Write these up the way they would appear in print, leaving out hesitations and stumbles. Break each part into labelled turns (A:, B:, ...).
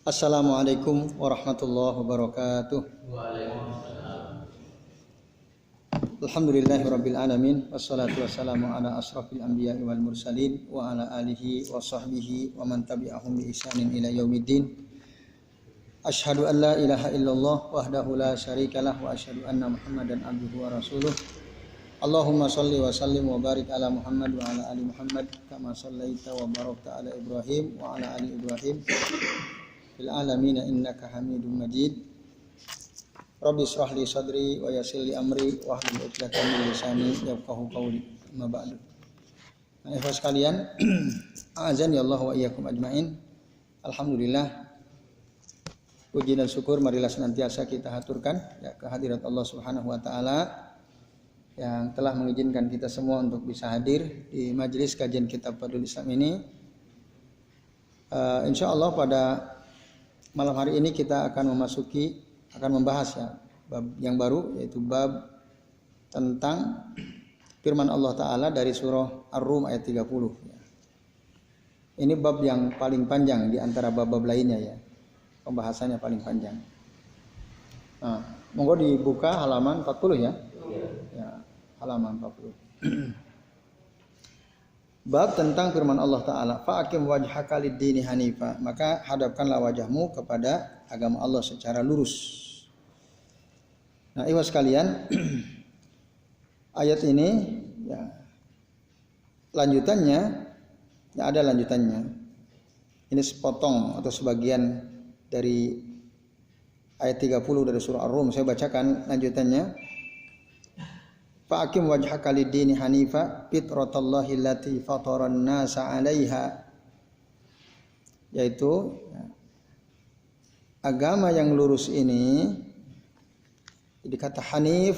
A: Assalamualaikum warahmatullahi wabarakatuh. Alhamdulillahirabbil alamin wassalatu wassalamu ala asrafil anbiya'i wal mursalin wa ala alihi wa sahbihi wa man tabi'ahum bi ihsanin ila yaumiddin. Asyhadu an la ilaha illallah wahdahu la syarikalah wa asyhadu anna Muhammadan abduhu wa rasuluh. Allahumma shalli wa sallim wa barik ala Muhammad wa ala ali Muhammad kama shallaita wa barakta ala Ibrahim wa ala ali Ibrahim fil alamin innaka Hamidum Majid. Rabbi shrah li sadri wa yassir li amri wa hlul 'uqdatam min lisani yafqahu qawli. Amma ba'du. Ikhwas sekalian, azan ya Allah wa iyyakum ajmain. Alhamdulillah, puji dan syukur marilah senantiasa kita haturkan ya kehadirat Allah Subhanahu wa taala yang telah mengizinkan kita semua untuk bisa hadir di majelis kajian kitab Fadlul Islam ini. Insya Allah pada malam hari ini kita akan membahas ya bab yang baru, yaitu bab tentang firman Allah Ta'ala dari surah Ar-Rum ayat 30 ya. Ini bab yang paling panjang di antara bab-bab lainnya ya, pembahasannya paling panjang. Nah, monggo dibuka halaman 40 ya. Ya, halaman 40. Bab tentang firman Allah Ta'ala, fa'akim wajhaka lid-dini hanifa, maka hadapkanlah wajahmu kepada agama Allah secara lurus. Nah, ikhwas sekalian, ayat ini ya lanjutannya, ya ada lanjutannya. Ini sepotong atau sebagian dari ayat 30 dari surah Ar-Rum. Saya bacakan lanjutannya. Fa'akim wajhaka lid-dini hanifa fitratallahi allati fataran nasa 'alaiha, yaitu agama yang lurus ini. Jadi kata hanif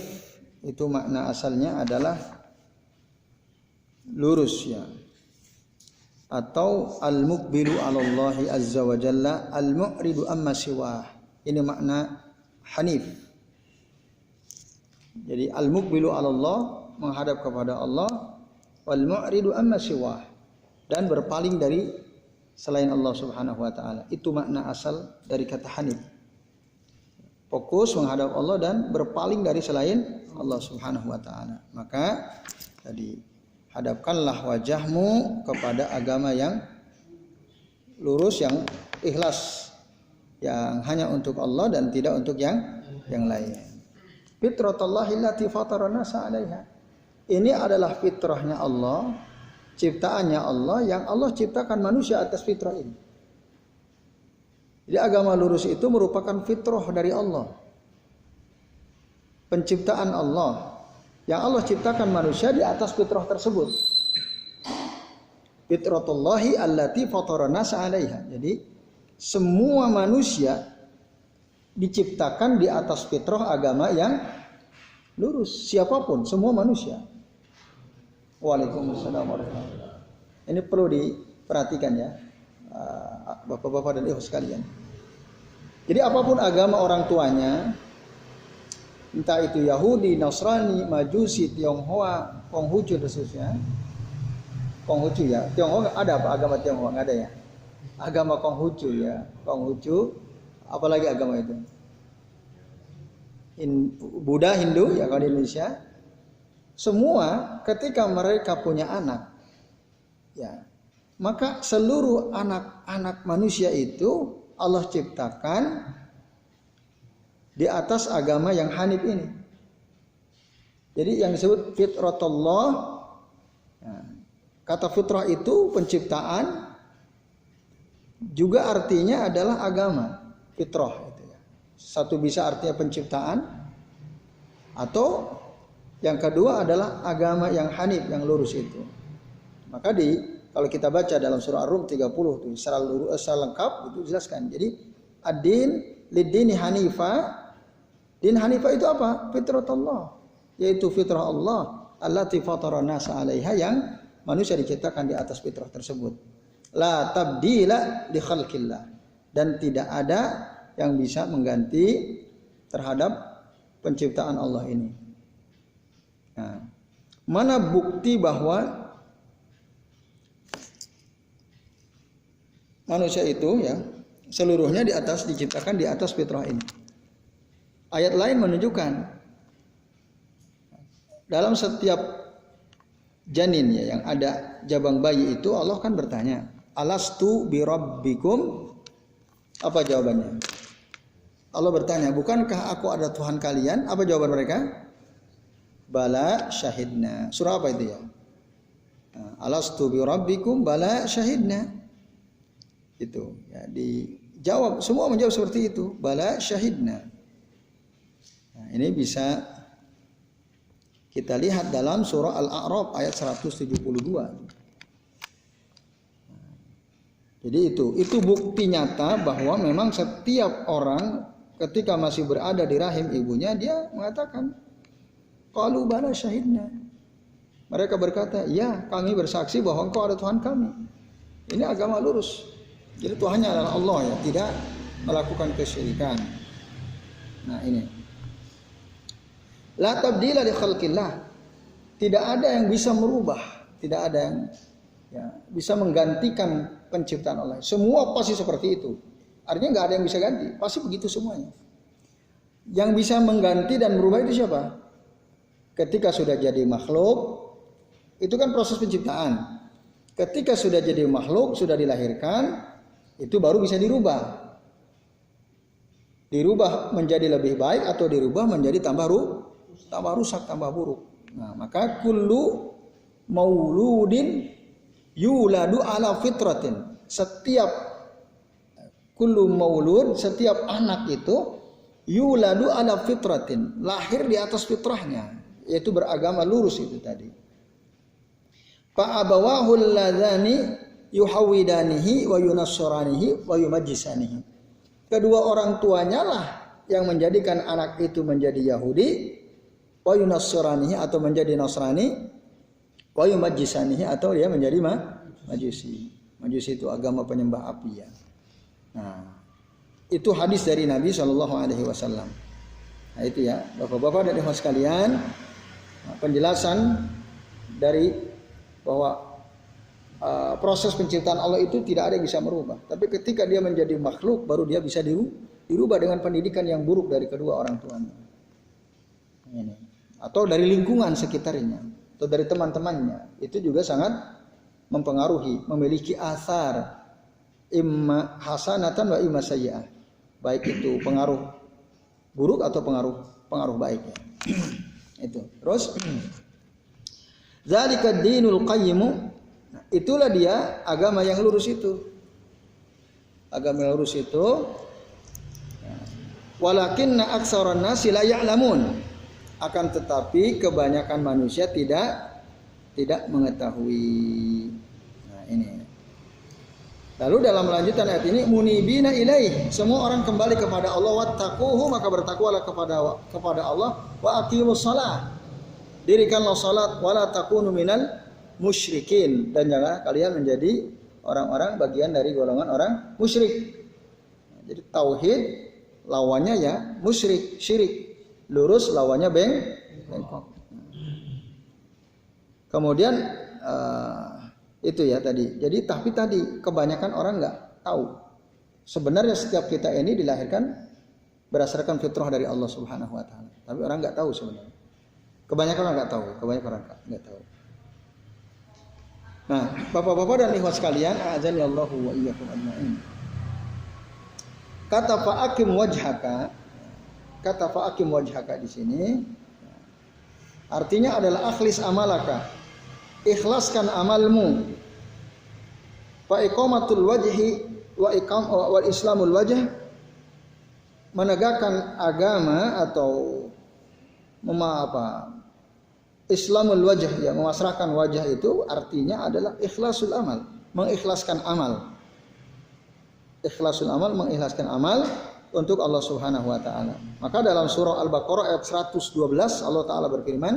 A: itu makna asalnya adalah lurus ya, atau al-muqbilu 'alallahi azza wa jalla al-mu'ridu amma siwah. Ini makna hanif. Jadi al-muqbilu 'ala Allah, menghadap kepada Allah, wal mu'ridu amma siwah, dan berpaling dari selain Allah Subhanahu wa taala. Itu makna asal dari kata hanif. Fokus menghadap Allah dan berpaling dari selain Allah Subhanahu wa taala. Maka tadi hadapkanlah wajahmu kepada agama yang lurus, yang ikhlas, yang hanya untuk Allah dan tidak untuk yang lain. Fitratallahi allati fatara nasa 'alaiha. Ini adalah fitrahnya Allah, ciptaannya Allah, yang Allah ciptakan manusia atas fitrah ini. Jadi agama lurus itu merupakan fitrah dari Allah, penciptaan Allah, yang Allah ciptakan manusia di atas fitrah tersebut. Fitratallahi allati fatara nasa 'alaiha. Jadi semua manusia diciptakan di atas fitrah agama yang lurus, siapapun, semua manusia. Waalaikumsalam warahmatullahi wabarakatuh. Ini perlu diperhatikan ya, bapak-bapak dan ibu sekalian. Jadi apapun agama orang tuanya, entah itu Yahudi, Nasrani, Majusi, Tionghoa, Konghucu khususnya. Konghucu ya, Tionghoa ada apa agama Tionghoa? Nggak ada ya. Agama Konghucu ya, Konghucu. Apalagi agama itu, Buddha, Hindu ya kalau di Indonesia. Semua ketika mereka punya anak ya, maka seluruh anak-anak manusia itu Allah ciptakan di atas agama yang hanif ini. Jadi yang disebut fitratullah ya, kata fitrah itu penciptaan, juga artinya adalah agama. Fitrah itu ya. Satu bisa artinya penciptaan, atau yang kedua adalah agama yang hanif, yang lurus itu. Maka kalau kita baca dalam surah Ar-Rum 30 itu secara lengkap itu jelaskan. Jadi ad-din lid-dini hanifa. Din hanifa itu apa? Fitratullah, yaitu fitrah Allah allati fatara nasa 'alaiha, yang manusia diciptakan di atas fitrah tersebut. La tabdila li khalqillah, dan tidak ada yang bisa mengganti terhadap penciptaan Allah ini. Nah, mana bukti bahwa manusia itu ya seluruhnya diciptakan di atas fitrah ini. Ayat lain menunjukkan dalam setiap janin ya yang ada jabang bayi itu Allah kan bertanya, alastu birabbikum? Apa jawabannya? Allah bertanya, bukankah aku ada Tuhan kalian? Apa jawaban mereka? Bala syahidna. Surah apa itu ya? Alastu birabbikum? Bala syahidna. Itu ya, dijawab, semua menjawab seperti itu. Bala syahidna. Nah, ini bisa kita lihat dalam surah Al-A'raf ayat 172. Jadi itu bukti nyata bahwa memang setiap orang ketika masih berada di rahim ibunya dia mengatakan qalu bala syahidna. Mereka berkata, "Ya, kami bersaksi bahwa Engkau ada Tuhan kami." Ini agama lurus. Jadi Tuhannya adalah Allah ya, tidak melakukan kesyirikan. Nah, ini. La tabdila li khalqillah. Tidak ada yang bisa merubah, tidak ada yang ya, bisa menggantikan penciptaan Allah. Semua pasti seperti itu. Artinya nggak ada yang bisa ganti, pasti begitu semuanya. Yang bisa mengganti dan merubah itu siapa? Ketika sudah jadi makhluk, itu kan proses penciptaan. Ketika sudah jadi makhluk, sudah dilahirkan, itu baru bisa dirubah. Dirubah menjadi lebih baik atau dirubah menjadi tambah rusak, tambah buruk. Nah, maka kullu mauludin yuladu ala fitratin. Setiap kullu maulud, setiap anak itu yuladu ala fitratin, lahir di atas fitrahnya, yaitu beragama lurus itu tadi. Fa abawahu alladzani yuhawidanihi wa yunassiranihi wa yumajjisanihi. Kedua orang tuanya lah yang menjadikan anak itu menjadi Yahudi, wa yunassiranihi atau menjadi Nasrani, wa yumajjisanihi atau dia menjadi Majusi. Majusi itu agama penyembah api ya. Nah, itu hadis dari Nabi Shallallahu Alaihi Wasallam. Nah itu ya, bapak-bapak dan ibu sekalian, penjelasan dari bahwa proses penciptaan Allah itu tidak ada yang bisa merubah. Tapi ketika dia menjadi makhluk, baru dia bisa dirubah dengan pendidikan yang buruk dari kedua orang tuanya. Ini. Atau dari lingkungan sekitarnya, atau dari teman-temannya, itu juga sangat mempengaruhi, memiliki asar imma hasanatan wa imma sayyi'ah. Baik itu pengaruh buruk atau pengaruh baik ya. Itu. Terus zalika dinul qayyim, itulah dia agama yang lurus itu. Agama yang lurus itu walakinna aktsaran nasi la ya'lamun. Akan tetapi kebanyakan manusia tidak mengetahui. Nah, ini. Lalu dalam lanjutan ayat ini munibina ilaih, semua orang kembali kepada Allah, wattaquhu, maka bertakwalah kepada Allah, wa aqimus shalah, dirikanlah salat, wala takunu minal musyrikin, dan jangan kalian menjadi orang-orang bagian dari golongan orang musyrik. Jadi tauhid lawannya ya musyrik, syirik. Lurus lawannya bengkok. Kemudian itu ya tadi. Jadi tapi tadi kebanyakan orang nggak tahu. Sebenarnya setiap kita ini dilahirkan berdasarkan fitrah dari Allah Subhanahu Wa Taala. Tapi orang nggak tahu sebenarnya. Kebanyakan orang nggak tahu. Kebanyakan orang nggak tahu. Nah, bapak-bapak dan ikhwat sekalian, a'adzanillahu wa iyyakum ajma'in. Kata fa'akim wajhaka. Kata fa'akim wajhaka di sini artinya adalah akhlis amalaka, ikhlaskan amalmu. Fa iqamatul wajhi wal islamul wajh, menegakkan agama atau islamul wajh ya, memasrahkan wajah itu artinya adalah ikhlasul amal, mengikhlaskan amal. Ikhlasul amal, mengikhlaskan amal untuk Allah Subhanahu wa taala. Maka dalam surah Al-Baqarah ayat 112 Allah taala berfirman,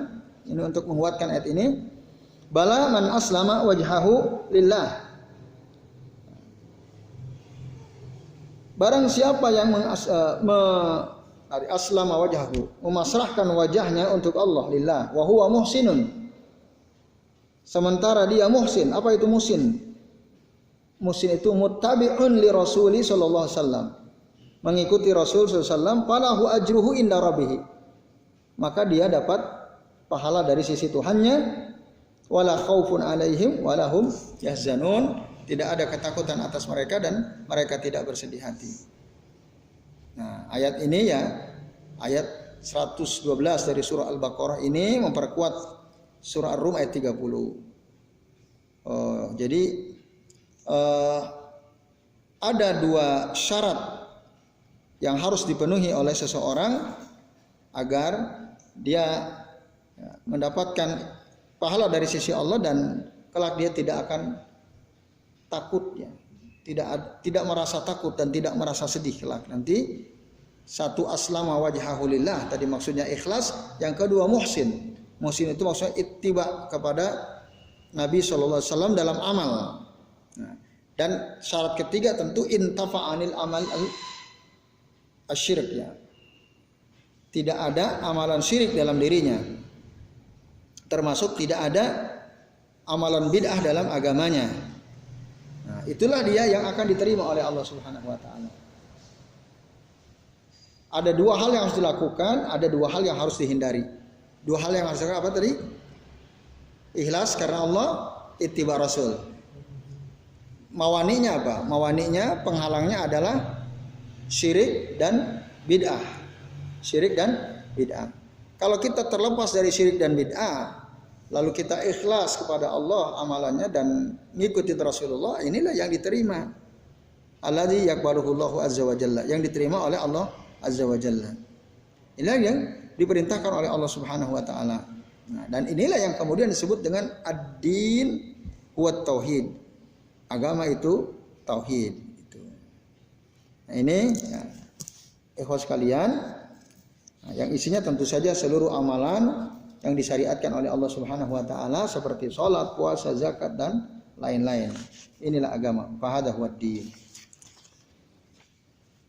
A: ini untuk menguatkan ayat ini, bala man aslama wajhahu lillah. Barang siapa yang aslama wajhahu, memasrahkan wajahnya untuk Allah lillah, wa huwa muhsinun. Sementara dia muhsin. Apa itu muhsin? muhsin itu muttabi'un li Rasuli sallallahu alaihi wasallam, mengikuti Rasul sallallahu alaihi wasallam, falahu ajruhu inda rabbih, maka dia dapat pahala dari sisi Tuhannya, wala khaufun alaihim wala hum yahzanun, tidak ada ketakutan atas mereka dan mereka tidak bersedih hati. Nah, ayat ini ya, ayat 112 dari surah Al-Baqarah ini memperkuat surah Ar-Rum ayat 30. Jadi ada dua syarat yang harus dipenuhi oleh seseorang agar dia mendapatkan pahala dari sisi Allah dan kelak dia tidak akan takut, ya, tidak merasa takut dan tidak merasa sedih kelak nanti. Satu, aslama wajhahu lillah, tadi maksudnya ikhlas. Yang kedua muhsin. Muhsin itu maksudnya ittiba kepada Nabi SAW dalam amal. Nah, dan syarat ketiga tentu intafa'anil amal asyirik, ya. Tidak ada amalan syirik dalam dirinya. Termasuk tidak ada amalan bid'ah dalam agamanya. Nah, itulah dia yang akan diterima oleh Allah Subhanahu wa taala. Ada dua hal yang harus dilakukan, ada dua hal yang harus dihindari. Dua hal yang harus dilakukan apa tadi? Ikhlas karena Allah, ittiba Rasul. Mawaninya apa? Mawaninya, penghalangnya adalah syirik dan bid'ah. Syirik dan bid'ah. Kalau kita terlepas dari syirik dan bid'ah, lalu kita ikhlas kepada Allah amalannya dan mengikuti Rasulullah, inilah yang diterima. Alladzi yaqbaluhu Allahu azza wa jalla, yang diterima oleh Allah azza wa jalla. Inilah yang diperintahkan oleh Allah Subhanahu wa taala. Nah, dan inilah yang kemudian disebut dengan ad-din huwa tauhid. Agama itu tauhid itu. Nah, ini ya, ikhwas sekalian, nah, yang isinya tentu saja seluruh amalan yang disyariatkan oleh Allah Subhanahu wa taala seperti salat, puasa, zakat dan lain-lain. Inilah agama. Fahadha huwad-din.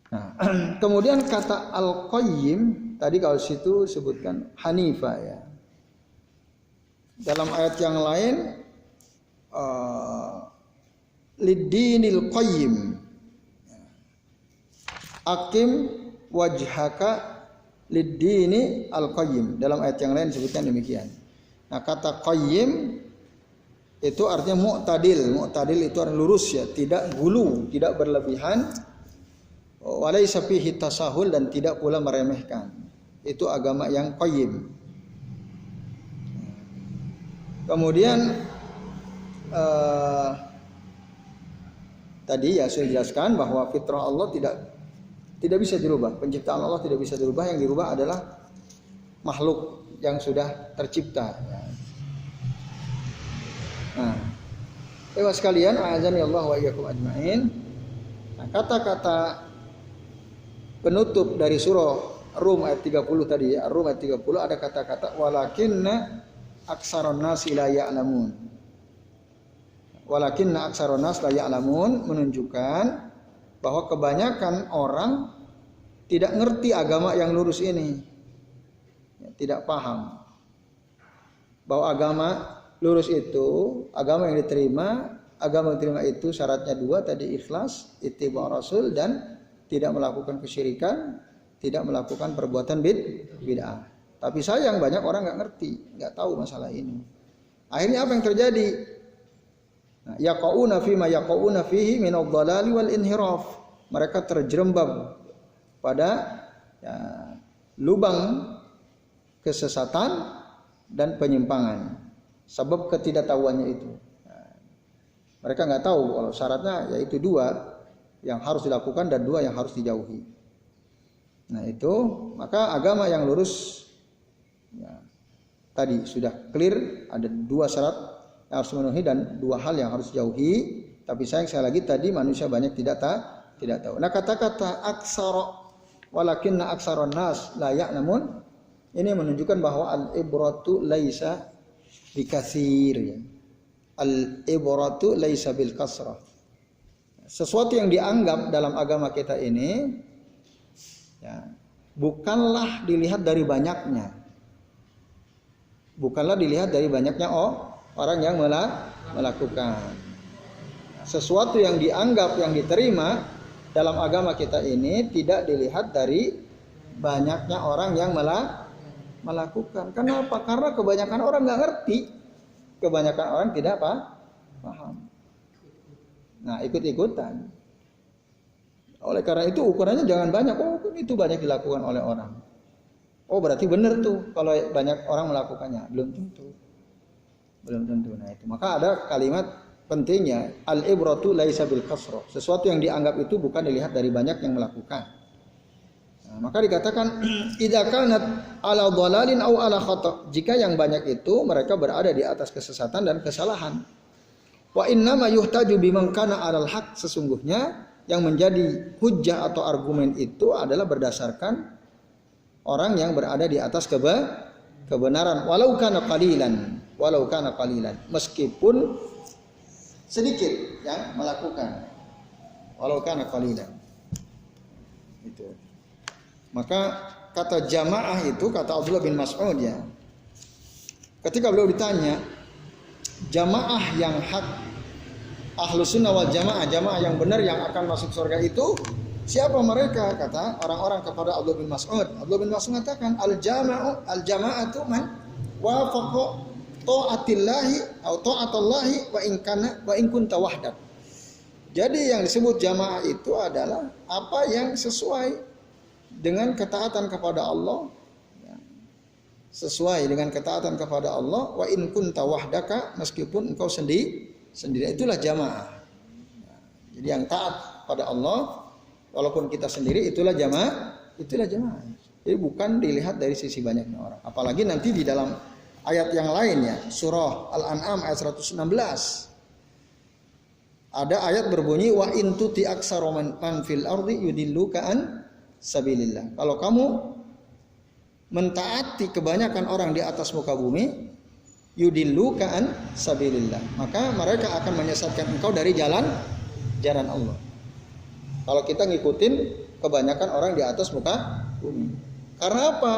A: Nah, kemudian kata Al-Qayyim tadi kalau situ sebutkan Hanifah, ya. Dalam ayat yang lain Lid-dinil qayyim Aqim wajhaka lid-dini al-qayyim. Dalam ayat yang lain disebutkan demikian. Nah, kata qayyim itu artinya mu'tadil. Mu'tadil itu artinya lurus, ya, tidak gulu, tidak berlebihan. Walaysa fihi tasahul, dan tidak pula meremehkan. Itu agama yang qayyim. Kemudian tadi ya saya jelaskan bahwa fitrah Allah tidak bisa dirubah. Penciptaan Allah tidak bisa dirubah. Yang dirubah adalah makhluk yang sudah tercipta. Nah, Bapak sekalian, a'azani Allah wa iyyakum ajmain. Nah, kata-kata penutup dari surah Rum ayat 30 tadi, ya, Rum ayat 30 ada kata-kata walakinna aksaron nas la ya'lamun. Walakinna aksaron nas la ya'lamun menunjukkan bahwa kebanyakan orang tidak ngerti agama yang lurus ini. Ya, tidak paham bahwa agama lurus itu, agama yang diterima itu syaratnya dua tadi, ikhlas, ittiba Rasul, dan tidak melakukan kesyirikan, tidak melakukan perbuatan bid'ah. Tapi sayang banyak orang nggak ngerti, nggak tahu masalah ini. Akhirnya apa yang terjadi? Nah, yaqauna fi ma yaqauna fihi min ad-dhalali wal inhiraf. Mereka terjerembab pada, ya, lubang kesesatan dan penyimpangan. Sebab ketidaktahuannya itu. Nah, mereka nggak tahu kalau syaratnya yaitu dua yang harus dilakukan dan dua yang harus dijauhi. Nah itu, maka agama yang lurus, ya, tadi sudah clear, ada dua syarat yang harus dipenuhi dan dua hal yang harus dijauhi. Tapi sayang sekali lagi tadi manusia banyak tidak tahu. Nah, kata-kata aksara walakinna aksaron nas la ya'lamun ini menunjukkan bahwa al-ibratu laisa bikatsir, ya. Al-ibratu laisa bil kasrah. Sesuatu yang dianggap dalam agama kita ini, ya, bukanlah dilihat dari banyaknya. Bukanlah dilihat dari banyaknya orang yang melakukan. sesuatu yang dianggap, yang diterima dalam agama kita ini tidak dilihat dari banyaknya orang yang melakukan. Kenapa? Karena kebanyakan orang nggak ngerti, kebanyakan orang tidak paham. Nah, ikut-ikutan. Oleh karena itu ukurannya jangan banyak. Oh, itu banyak dilakukan oleh orang. Oh, berarti benar tuh kalau banyak orang melakukannya. Belum tentu. Nah, itu. Maka ada kalimat pentingnya, al-ibratu laisa bil kasrah. Sesuatu yang dianggap itu bukan dilihat dari banyak yang melakukan. Nah, maka dikatakan idza kanat ala dhalalin aw ala khata'. Jika yang banyak itu mereka berada di atas kesesatan dan kesalahan. Wa innama yuhtaju biman kana 'alal haq. Sesungguhnya yang menjadi hujjah atau argumen itu adalah berdasarkan orang yang berada di atas kebenaran walau kana qalilan, meskipun sedikit yang melakukan, walau kana qalilan. Itu. Maka kata jamaah itu kata Abdullah bin Mas'ud ya. Ketika beliau ditanya, jamaah yang hak, Ahlus Sunnah wal Jamaah, jamaah yang benar yang akan masuk surga itu siapa mereka? Kata orang-orang kepada Abdullah bin Mas'ud. Abdullah bin Mas'ud mengatakan al-jama'atu man wafaqa ta'atillahi atau ta'atallahi wa in kunta wahdak. Jadi yang disebut jamaah itu adalah apa yang sesuai dengan ketaatan kepada Allah. Sesuai dengan ketaatan kepada Allah, wa in kunta wahdaka, meskipun engkau sendiri, itulah jamaah. Jadi yang taat pada Allah walaupun kita sendiri itulah jamaah. Jadi bukan dilihat dari sisi banyaknya orang. Apalagi nanti di dalam ayat yang lainnya, surah Al-An'am ayat 116. Ada ayat berbunyi wa in tuti aksara man fil ardi yudilluka an sabilillah. Kalau kamu mentaati kebanyakan orang di atas muka bumi, yudilluka an sabilillah, maka mereka akan menyesatkan engkau dari jalan Allah. Kalau kita ngikutin kebanyakan orang di atas muka bumi. Karena apa?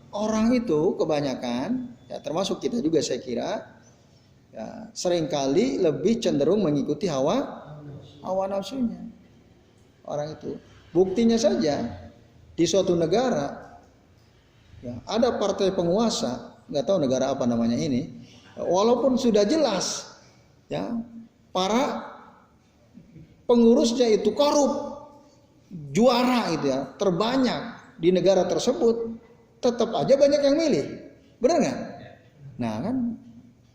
A: Orang itu kebanyakan, ya termasuk kita juga saya kira, ya seringkali lebih cenderung mengikuti hawa nafsunya. Orang itu. Buktinya saja di suatu negara, ya, ada partai penguasa, nggak tahu negara apa namanya ini, walaupun sudah jelas ya para pengurusnya itu korup, juara itu ya, terbanyak di negara tersebut, tetap aja banyak yang milih, benar nggak? Nah kan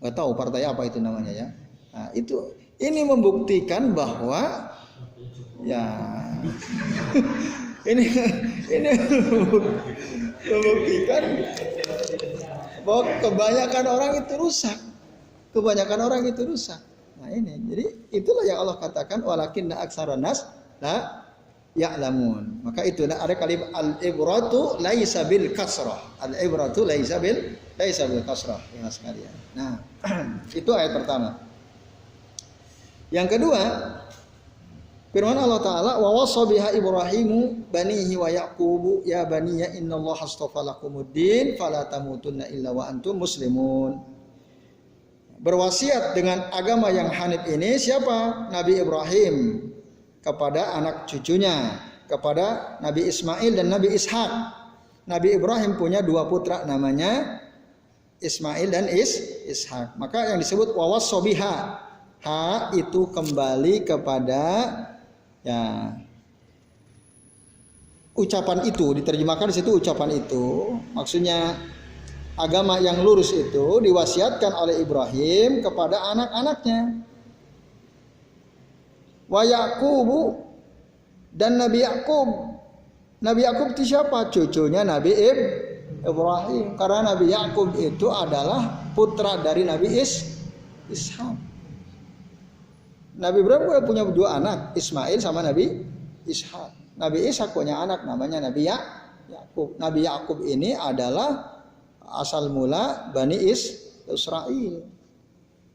A: nggak tahu partai apa itu namanya ya. Nah itu ini membuktikan bahwa ya ini membuktikan bahwa kebanyakan orang itu rusak. Nah ini, jadi itulah yang Allah katakan walakinna aksaran nas la ya'lamun. Maka itu ada kalimat al-ibratu laisa bil kasrah. Al-ibratu laisa bil kasrah ya sekalian. Nah, itu ayat pertama. Yang kedua, firman Allah Ta'ala wa wassa biha Ibrahimu banihi wa Yaqubu ya baniya innallaha astafa lakumuddin fala tamutunna illa wa antum muslimun. Berwasiat dengan agama yang hanif ini siapa? Nabi Ibrahim kepada anak cucunya, kepada Nabi Ismail dan Nabi Ishak. Nabi Ibrahim punya dua putra namanya Ismail dan Ishak. Maka yang disebut wa wassa biha, ha itu kembali kepada ya ucapan itu, diterjemahkan di situ ucapan itu, maksudnya agama yang lurus itu diwasiatkan oleh Ibrahim kepada anak-anaknya. Wa Yaqubu dan Nabi Yakub. Nabi Yakub itu siapa? Cucunya Nabi Ibrahim. Karena Nabi Yakub itu adalah putra dari Nabi Ishak. Nabi Ibrahim punya dua anak, Ismail sama Nabi Ishak. Nabi Ishak punya anak namanya Nabi Yakub. Nabi Yakub ini adalah asal mula Bani Israel.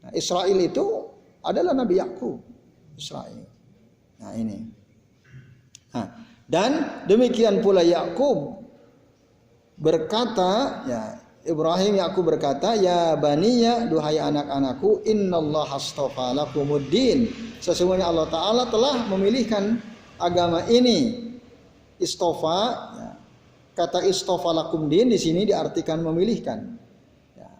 A: Nah, Israel itu adalah Nabi Yakub. Israel. Nah ini. Nah, dan demikian pula Yakub berkata, ya Ibrahim Yakub berkata, ya baniya, duhai anak-anakku, innallaha astafa lakumuddin. Sesungguhnya Allah Ta'ala telah memilihkan agama ini. Istofa, ya. Kata istofa lakum din di sini diartikan memilihkan. Ya.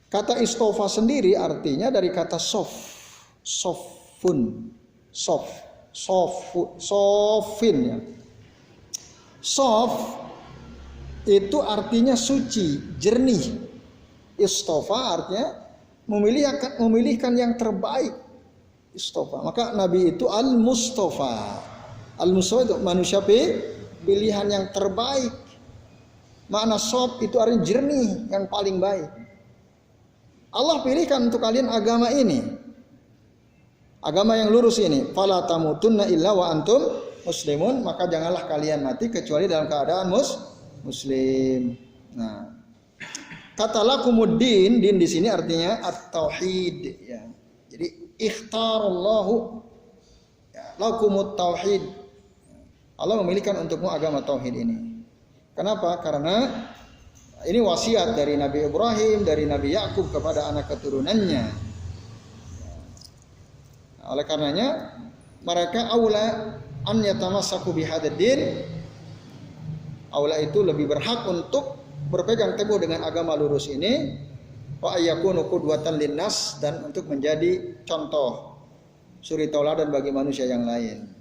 A: Kata istofa sendiri artinya dari kata sofin ya. Sof itu artinya suci, jernih. Istofa artinya memilihkan yang terbaik. Istofa. Maka Nabi itu al-Mustafa. Al-Mustafa itu manusia pilihan yang terbaik. Makna sof itu artinya jernih, yang paling baik. Allah pilihkan untuk kalian agama ini. Agama yang lurus ini. Fala tamutunna illa wa antum muslimun. Maka janganlah kalian mati kecuali dalam keadaan muslim. Nah, kata lakumuddin, din di sini artinya at-tauhid ya. Jadi ikhtarallahu ya, lakumut tauhid. Allah memilihkan untukmu agama tauhid ini. Kenapa? Karena ini wasiat dari Nabi Ibrahim, dari Nabi Yakub kepada anak keturunannya. Nah, oleh karenanya mereka aula an yatamassaku bihadzal din. Aula itu lebih berhak untuk berpegang teguh dengan agama lurus ini, wa ayyakunu qudwatan linnas, dan untuk menjadi contoh suri tauladan bagi manusia yang lain.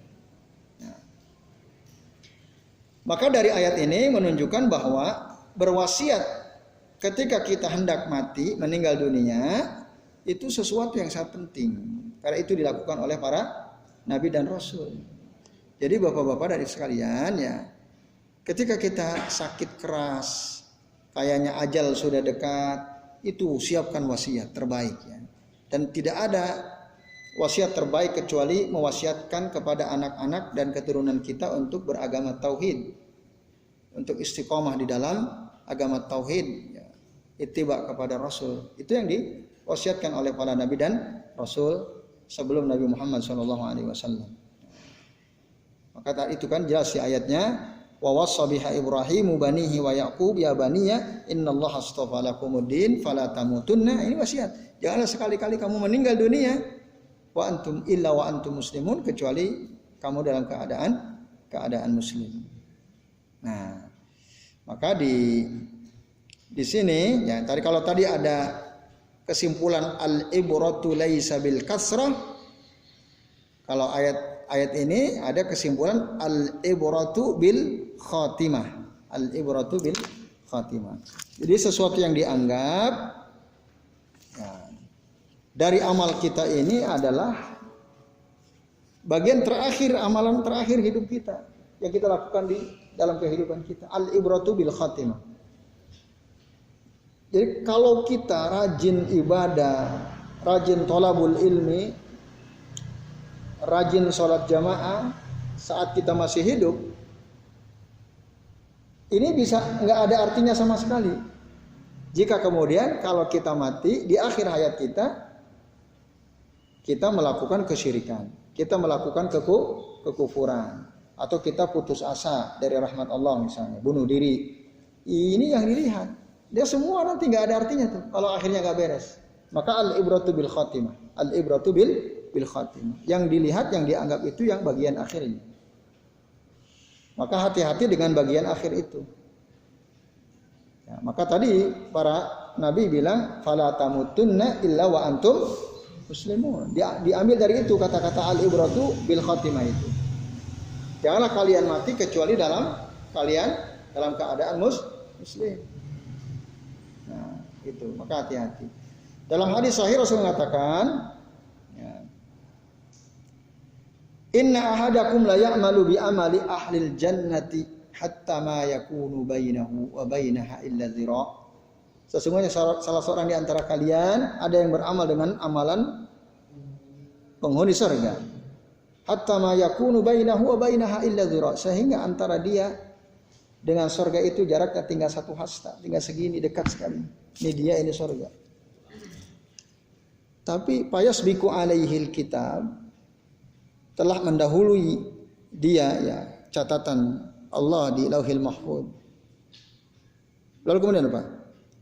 A: Nah. Maka dari ayat ini menunjukkan bahwa berwasiat ketika kita hendak mati, meninggal dunia, itu sesuatu yang sangat penting. Karena itu dilakukan oleh para nabi dan rasul. Jadi bapak-bapak dari sekalian ya, ketika kita sakit keras, kayaknya ajal sudah dekat, itu siapkan wasiat terbaik ya. Dan tidak ada wasiat terbaik kecuali mewasiatkan kepada anak-anak dan keturunan kita untuk beragama tauhid, untuk istiqomah di dalam agama tauhid ya. Ittiba kepada Rasul. Itu yang diwasiatkan oleh para nabi dan rasul sebelum Nabi Muhammad SAW. Maka itu kan jelas di ayatnya, wa wassa biha Ibrahimu banihi wa Yaqub ya baniya innallaha astafa lakumuddin fala tamutunna. Ini wasiat. Janganlah sekali-kali kamu meninggal dunia wa antum muslimun, kecuali kamu dalam keadaan muslim. Nah, maka di sini ya, kalau tadi ada kesimpulan al-ibratu laisa bil kasrah, kalau ayat ini ada kesimpulan al-ibratu bil khatimah. Al-ibratu bil khatimah. Jadi sesuatu yang dianggap ya, dari amal kita ini adalah bagian terakhir, amalan terakhir hidup kita yang kita lakukan di dalam kehidupan kita. Al-ibratu bil khatimah. Jadi kalau kita rajin ibadah, rajin thalabul ilmi, rajin sholat jamaah saat kita masih hidup, ini bisa nggak ada artinya sama sekali. Jika kemudian kalau kita mati di akhir hayat kita melakukan kesyirikan, kita melakukan kekufuran, atau kita putus asa dari rahmat Allah misalnya, bunuh diri. Ini yang dilihat. Dia semua nanti nggak ada artinya tuh kalau akhirnya nggak beres. Maka al-ibratu bil khatimah. Al-ibratu bil khatimah. Yang dilihat, yang dianggap itu yang bagian akhirnya. Maka hati-hati dengan bagian akhir itu. Ya, maka tadi para nabi bilang fala tamutunna illa wa antum muslimun. Diambil dari itu kata-kata al-ibratu bil khatimah itu. Janganlah kalian mati kecuali dalam keadaan muslim. Nah, itu. Maka hati-hati. Dalam hadis sahih Rasul mengatakan, ya, inna ahadakum la ya'malu bi amali ahlil jannati hatta ma yakunu bainahu wa bainaha illa dhira'. Sesungguhnya salah seorang di antara kalian ada yang beramal dengan amalan penghuni surga. Hatta ma yakunu bainahu wa bainaha illa dhira', sehingga antara dia dengan surga itu jaraknya tinggal 1 hasta, tinggal segini, dekat sekali. Ini dia, ini surga. Tapi payasbiku alaihil kitab, telah mendahului dia ya catatan Allah di Lauhil Mahfuz. Lalu kemudian apa?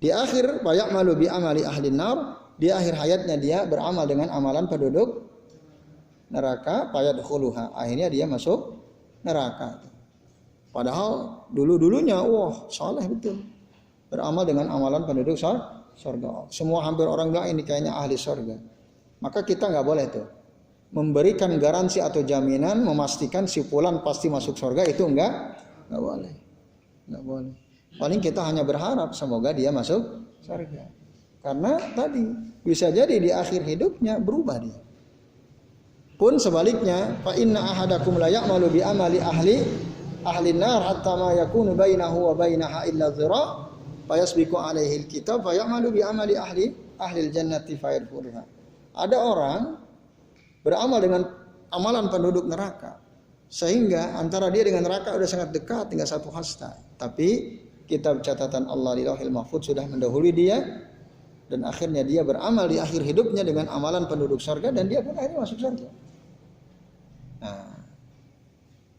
A: Di akhir fayamalu bi amali ahli nar, di akhir hayatnya dia beramal dengan amalan penduduk neraka, fayadkhuluha. Akhirnya dia masuk neraka. Padahal dulu-dulunya wah saleh betul. Beramal dengan amalan penduduk surga. Semua hampir orang bilang ini kayaknya ahli surga. Maka kita nggak boleh tuh memberikan garansi atau jaminan memastikan si fulan pasti masuk surga, itu nggak boleh. Nggak boleh. Paling kita hanya berharap semoga dia masuk surga. Karena tadi bisa jadi di akhir hidupnya berubah dia. Pun sebaliknya, fa inna ahadakum la ya'malu bi amali ahli nar hatta ma yakunu bainahu wa bainaha illa dhira fa yasbiqu alaihi alkitab fa ya'malu bi amali ahli aljannati fa yadkhuluha. Ada orang beramal dengan amalan penduduk neraka sehingga antara dia dengan neraka sudah sangat dekat, tinggal satu hasta. Tapi kitab catatan Allah di Lauhil Mahfuz sudah mendahului dia dan akhirnya dia beramal di akhir hidupnya dengan amalan penduduk surga dan dia pun akhirnya masuk surga. Nah,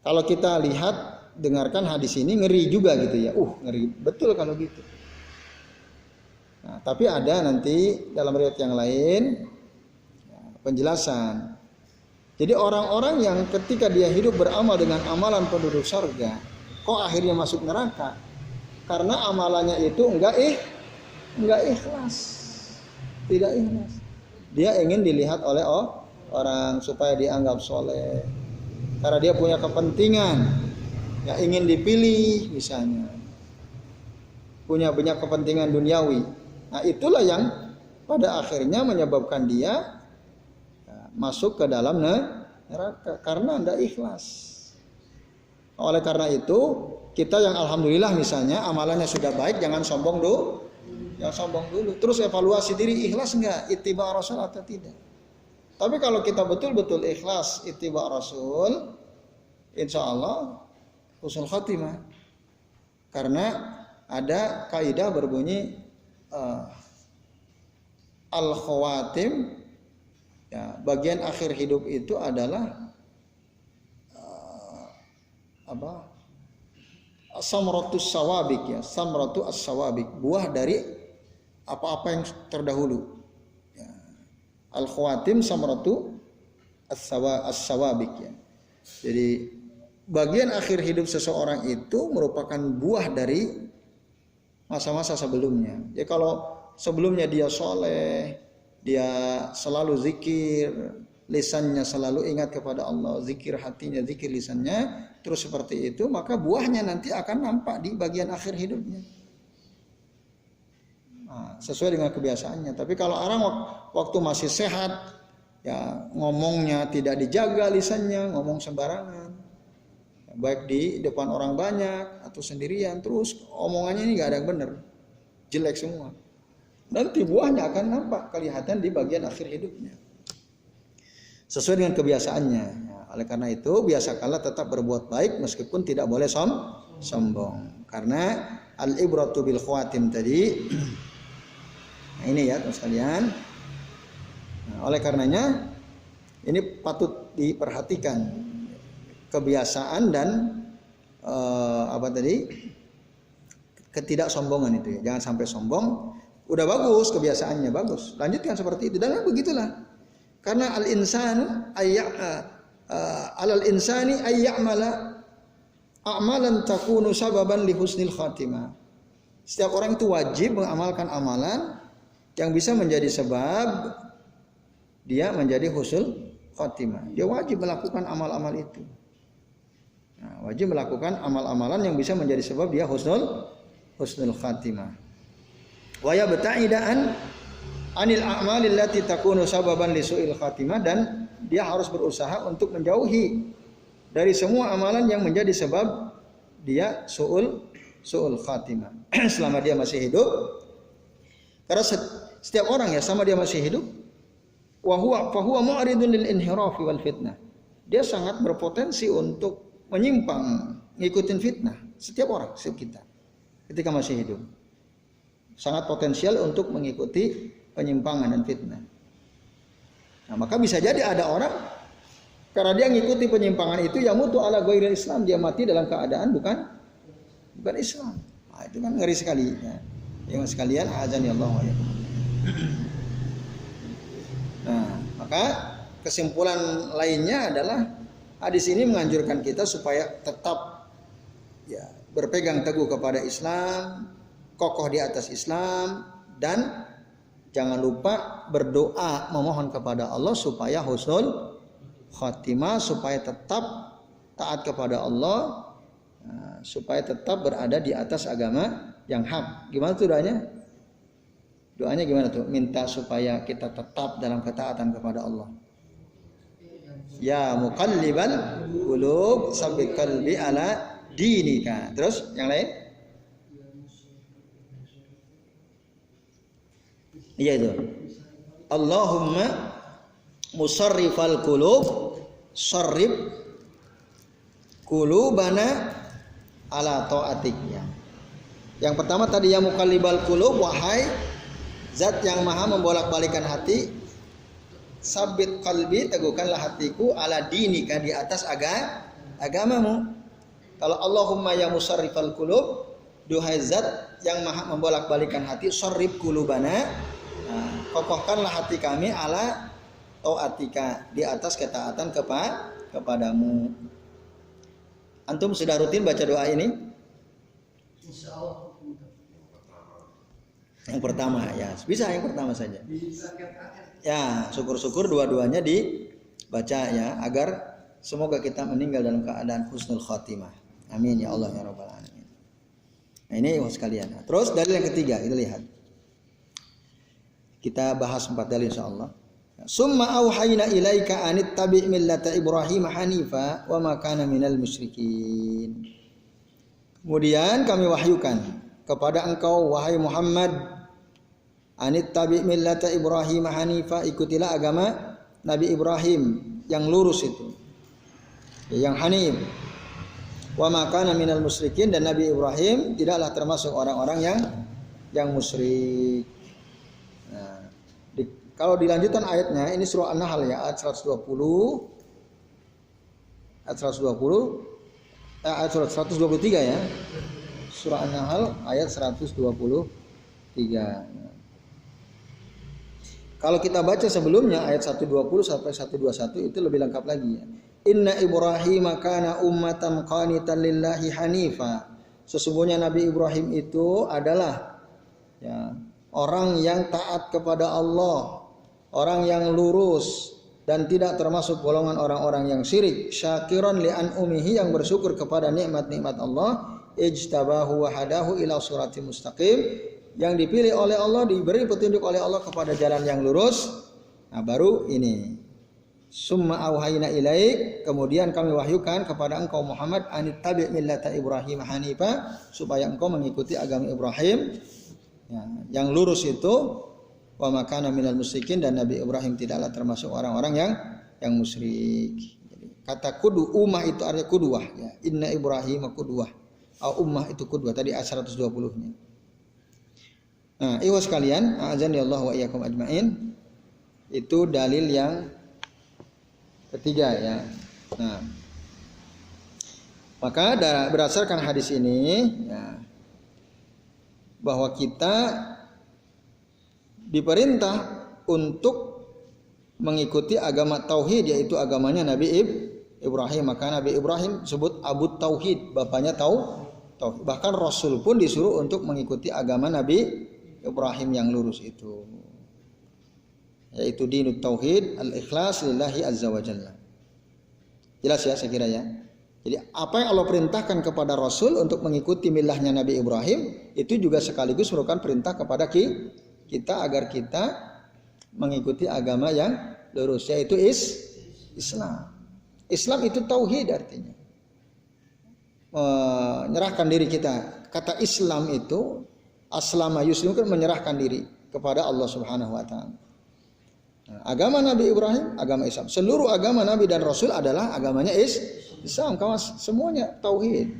A: kalau kita lihat dengarkan hadis ini ngeri juga gitu ya. Ngeri betul kalau gitu. Nah, tapi ada nanti dalam riwayat yang lain penjelasan. Jadi orang-orang yang ketika dia hidup beramal dengan amalan penduduk surga, kok akhirnya masuk neraka? Karena amalannya itu enggak ikhlas. Tidak ikhlas. Dia ingin dilihat oleh orang supaya dianggap soleh. Karena dia punya kepentingan, ya ingin dipilih misalnya. Punya banyak kepentingan duniawi. Nah, itulah yang pada akhirnya menyebabkan dia masuk ke dalam neraka karena tidak ikhlas. Oleh karena itu, kita yang alhamdulillah misalnya amalannya sudah baik, jangan sombong dulu. Jangan sombong dulu. Terus evaluasi diri, ikhlas enggak ittiba Rasul atau tidak. Tapi kalau kita betul-betul ikhlas ittiba Rasul, insya Allah husnul khatimah. Karena ada kaidah berbunyi al-khawatim, ya, bagian akhir hidup itu adalah samratus sawabik, ya, samratu as-sawabik, buah dari apa-apa yang terdahulu. Ya. Al-khawatim samratu as-sawabik, ya. Jadi bagian akhir hidup seseorang itu merupakan buah dari masa-masa sebelumnya. Ya, kalau sebelumnya dia soleh, dia selalu zikir, lisannya selalu ingat kepada Allah, zikir hatinya, zikir lisannya, terus seperti itu, maka buahnya nanti akan nampak di bagian akhir hidupnya. Nah, sesuai dengan kebiasaannya. Tapi kalau orang waktu masih sehat, ya ngomongnya tidak dijaga lisannya, ngomong sembarangan, baik di depan orang banyak atau sendirian, terus omongannya ini nggak ada yang benar, jelek semua. Nanti buahnya akan nampak, kelihatan di bagian akhir hidupnya. Sesuai dengan kebiasaannya. Ya, oleh karena itu biasakanlah tetap berbuat baik meskipun tidak boleh sombong. Karena al-ibratu bil khawatim tadi. Nah ini ya teman sekalian. Nah, oleh karenanya ini patut diperhatikan kebiasaan dan ketidaksombongan itu ya. Jangan sampai sombong. Udah bagus kebiasaannya, bagus. Lanjutkan seperti itu dan begitulah. Karena al-insan alal insani ayyamala a'malan takunu sababan li husnil khatimah. Setiap orang itu wajib mengamalkan amalan yang bisa menjadi sebab dia menjadi husnul khatimah. Dia wajib melakukan amal-amal itu. Nah, wajib melakukan amal-amalan yang bisa menjadi sebab dia husnul khatimah. Wa yabta'idaan anil a'malil lati takunu sababan li su'il khatimah, dan dia harus berusaha untuk menjauhi dari semua amalan yang menjadi sebab dia su'ul khatimah selama dia masih hidup. Karena setiap orang ya sama dia masih hidup, wa huwa mu'ridun lil inhirafi wal fitnah. Dia sangat berpotensi untuk menyimpang, ngikutin fitnah. Setiap orang, setiap kita ketika masih hidup sangat potensial untuk mengikuti penyimpangan dan fitnah. Nah, maka bisa jadi ada orang karena dia mengikuti penyimpangan itu, ya mutu ala ghairil Islam, dia mati dalam keadaan bukan Islam. Nah, itu kan ngeri sekali ya. Yang sekalian azan ya Allah. Nah, maka kesimpulan lainnya adalah hadis ini menganjurkan kita supaya tetap ya berpegang teguh kepada Islam, kokoh di atas Islam, dan jangan lupa berdoa memohon kepada Allah supaya husnul khatimah, supaya tetap taat kepada Allah, supaya tetap berada di atas agama yang hak. Gimana tuh doanya? Doanya gimana tuh? Minta supaya kita tetap dalam ketaatan kepada Allah. Ya muqallibal qulub tsabbit qalbi ala dinika. Terus yang lain? Iya itu. Allahumma musarrifal qulub sarrif qulubana ala taatik. Yang pertama tadi ya muqallibal qulub, wahai zat yang maha membolak-balikan hati, sabit qalbi, teguhkanlah hatiku, ala dinika, di atas agamamu. Kalau Allahumma ya musarrifal qulub, duhai zat yang maha membolak-balikan hati, sarrif qulubana, kokohkanlah hati kami ala taatika, di atas ketaatan kepadamu. Antum sudah rutin baca doa ini? Insyaallah. Yang pertama ya, bisa yang pertama saja. Ya, syukur-syukur dua-duanya dibaca ya, agar semoga kita meninggal dalam keadaan husnul khatimah. Amin ya Allah ya rabbal alamin. Nah, ini sekalian. Terus dalil yang ketiga, kita lihat. Kita bahas 4 dalil insyaallah. Summa auhayna ilaika anit tabi' millata Ibrahim hanifa wa ma kana minal musyrikin. Kemudian kami wahyukan kepada engkau wahai Muhammad, anit tabi' millata Ibrahim hanifa, ikutilah agama Nabi Ibrahim yang lurus itu, yang hanif. Wa ma kana minal musyrikin, dan Nabi Ibrahim tidaklah termasuk orang-orang yang musyrik. Nah, kalau dilanjutkan ayatnya, ini surah An-Nahl ya, ayat 120, ayat 123 ya. Surah An-Nahl ayat 123. Kalau kita baca sebelumnya ayat 120 sampai 121 itu lebih lengkap lagi ya. Inna Ibrahim kana ummatan qanitan lillahi hanifa. Sesungguhnya Nabi Ibrahim itu adalah ya, orang yang taat kepada Allah, orang yang lurus dan tidak termasuk golongan orang-orang yang syirik. Syakiran li an'umihi, yang bersyukur kepada nikmat-nikmat Allah. Ijtabahu wa hadahu ila suratim mustaqim, yang dipilih oleh Allah, diberi petunjuk oleh Allah kepada jalan yang lurus. Nah, baru ini. Summa auhayna ilaik, kemudian kami wahyukan kepada engkau Muhammad, anit tabi' millata Ibrahim hanifa, supaya engkau mengikuti agama Ibrahim ya, yang lurus itu. Wa makana minal musyrikin, dan Nabi Ibrahim tidaklah termasuk orang-orang yang musyrik. Jadi, kata kudu, ummah itu artinya kudwah ya. Inna Ibrahim kudwah. Ummah itu kudwah tadi ayat 120-nya. Nah, ikhwas sekalian, azan ya Allah wa iyyakum ajmain. Itu dalil yang ketiga ya. Nah, maka berdasarkan hadis ini ya, bahwa kita diperintah untuk mengikuti agama tauhid, yaitu agamanya Nabi Ibrahim. Maka Nabi Ibrahim disebut Abu Tauhid, bapaknya tauhid. Bahkan Rasul pun disuruh untuk mengikuti agama Nabi Ibrahim yang lurus itu, yaitu dinut tauhid, al-ikhlas lillahi azza wa jalla. Jelas ya saya kira ya. Jadi apa yang Allah perintahkan kepada Rasul untuk mengikuti milahnya Nabi Ibrahim, itu juga sekaligus merupakan perintah kepada kita agar kita mengikuti agama yang lurus, yaitu Islam. Islam itu tauhid artinya. Menyerahkan diri kita. Kata Islam itu aslama yuslim, kan menyerahkan diri kepada Allah Subhanahu wa taala. Nah, agama Nabi Ibrahim, agama Islam. Seluruh agama Nabi dan Rasul adalah agamanya Islam. Semuanya tauhid.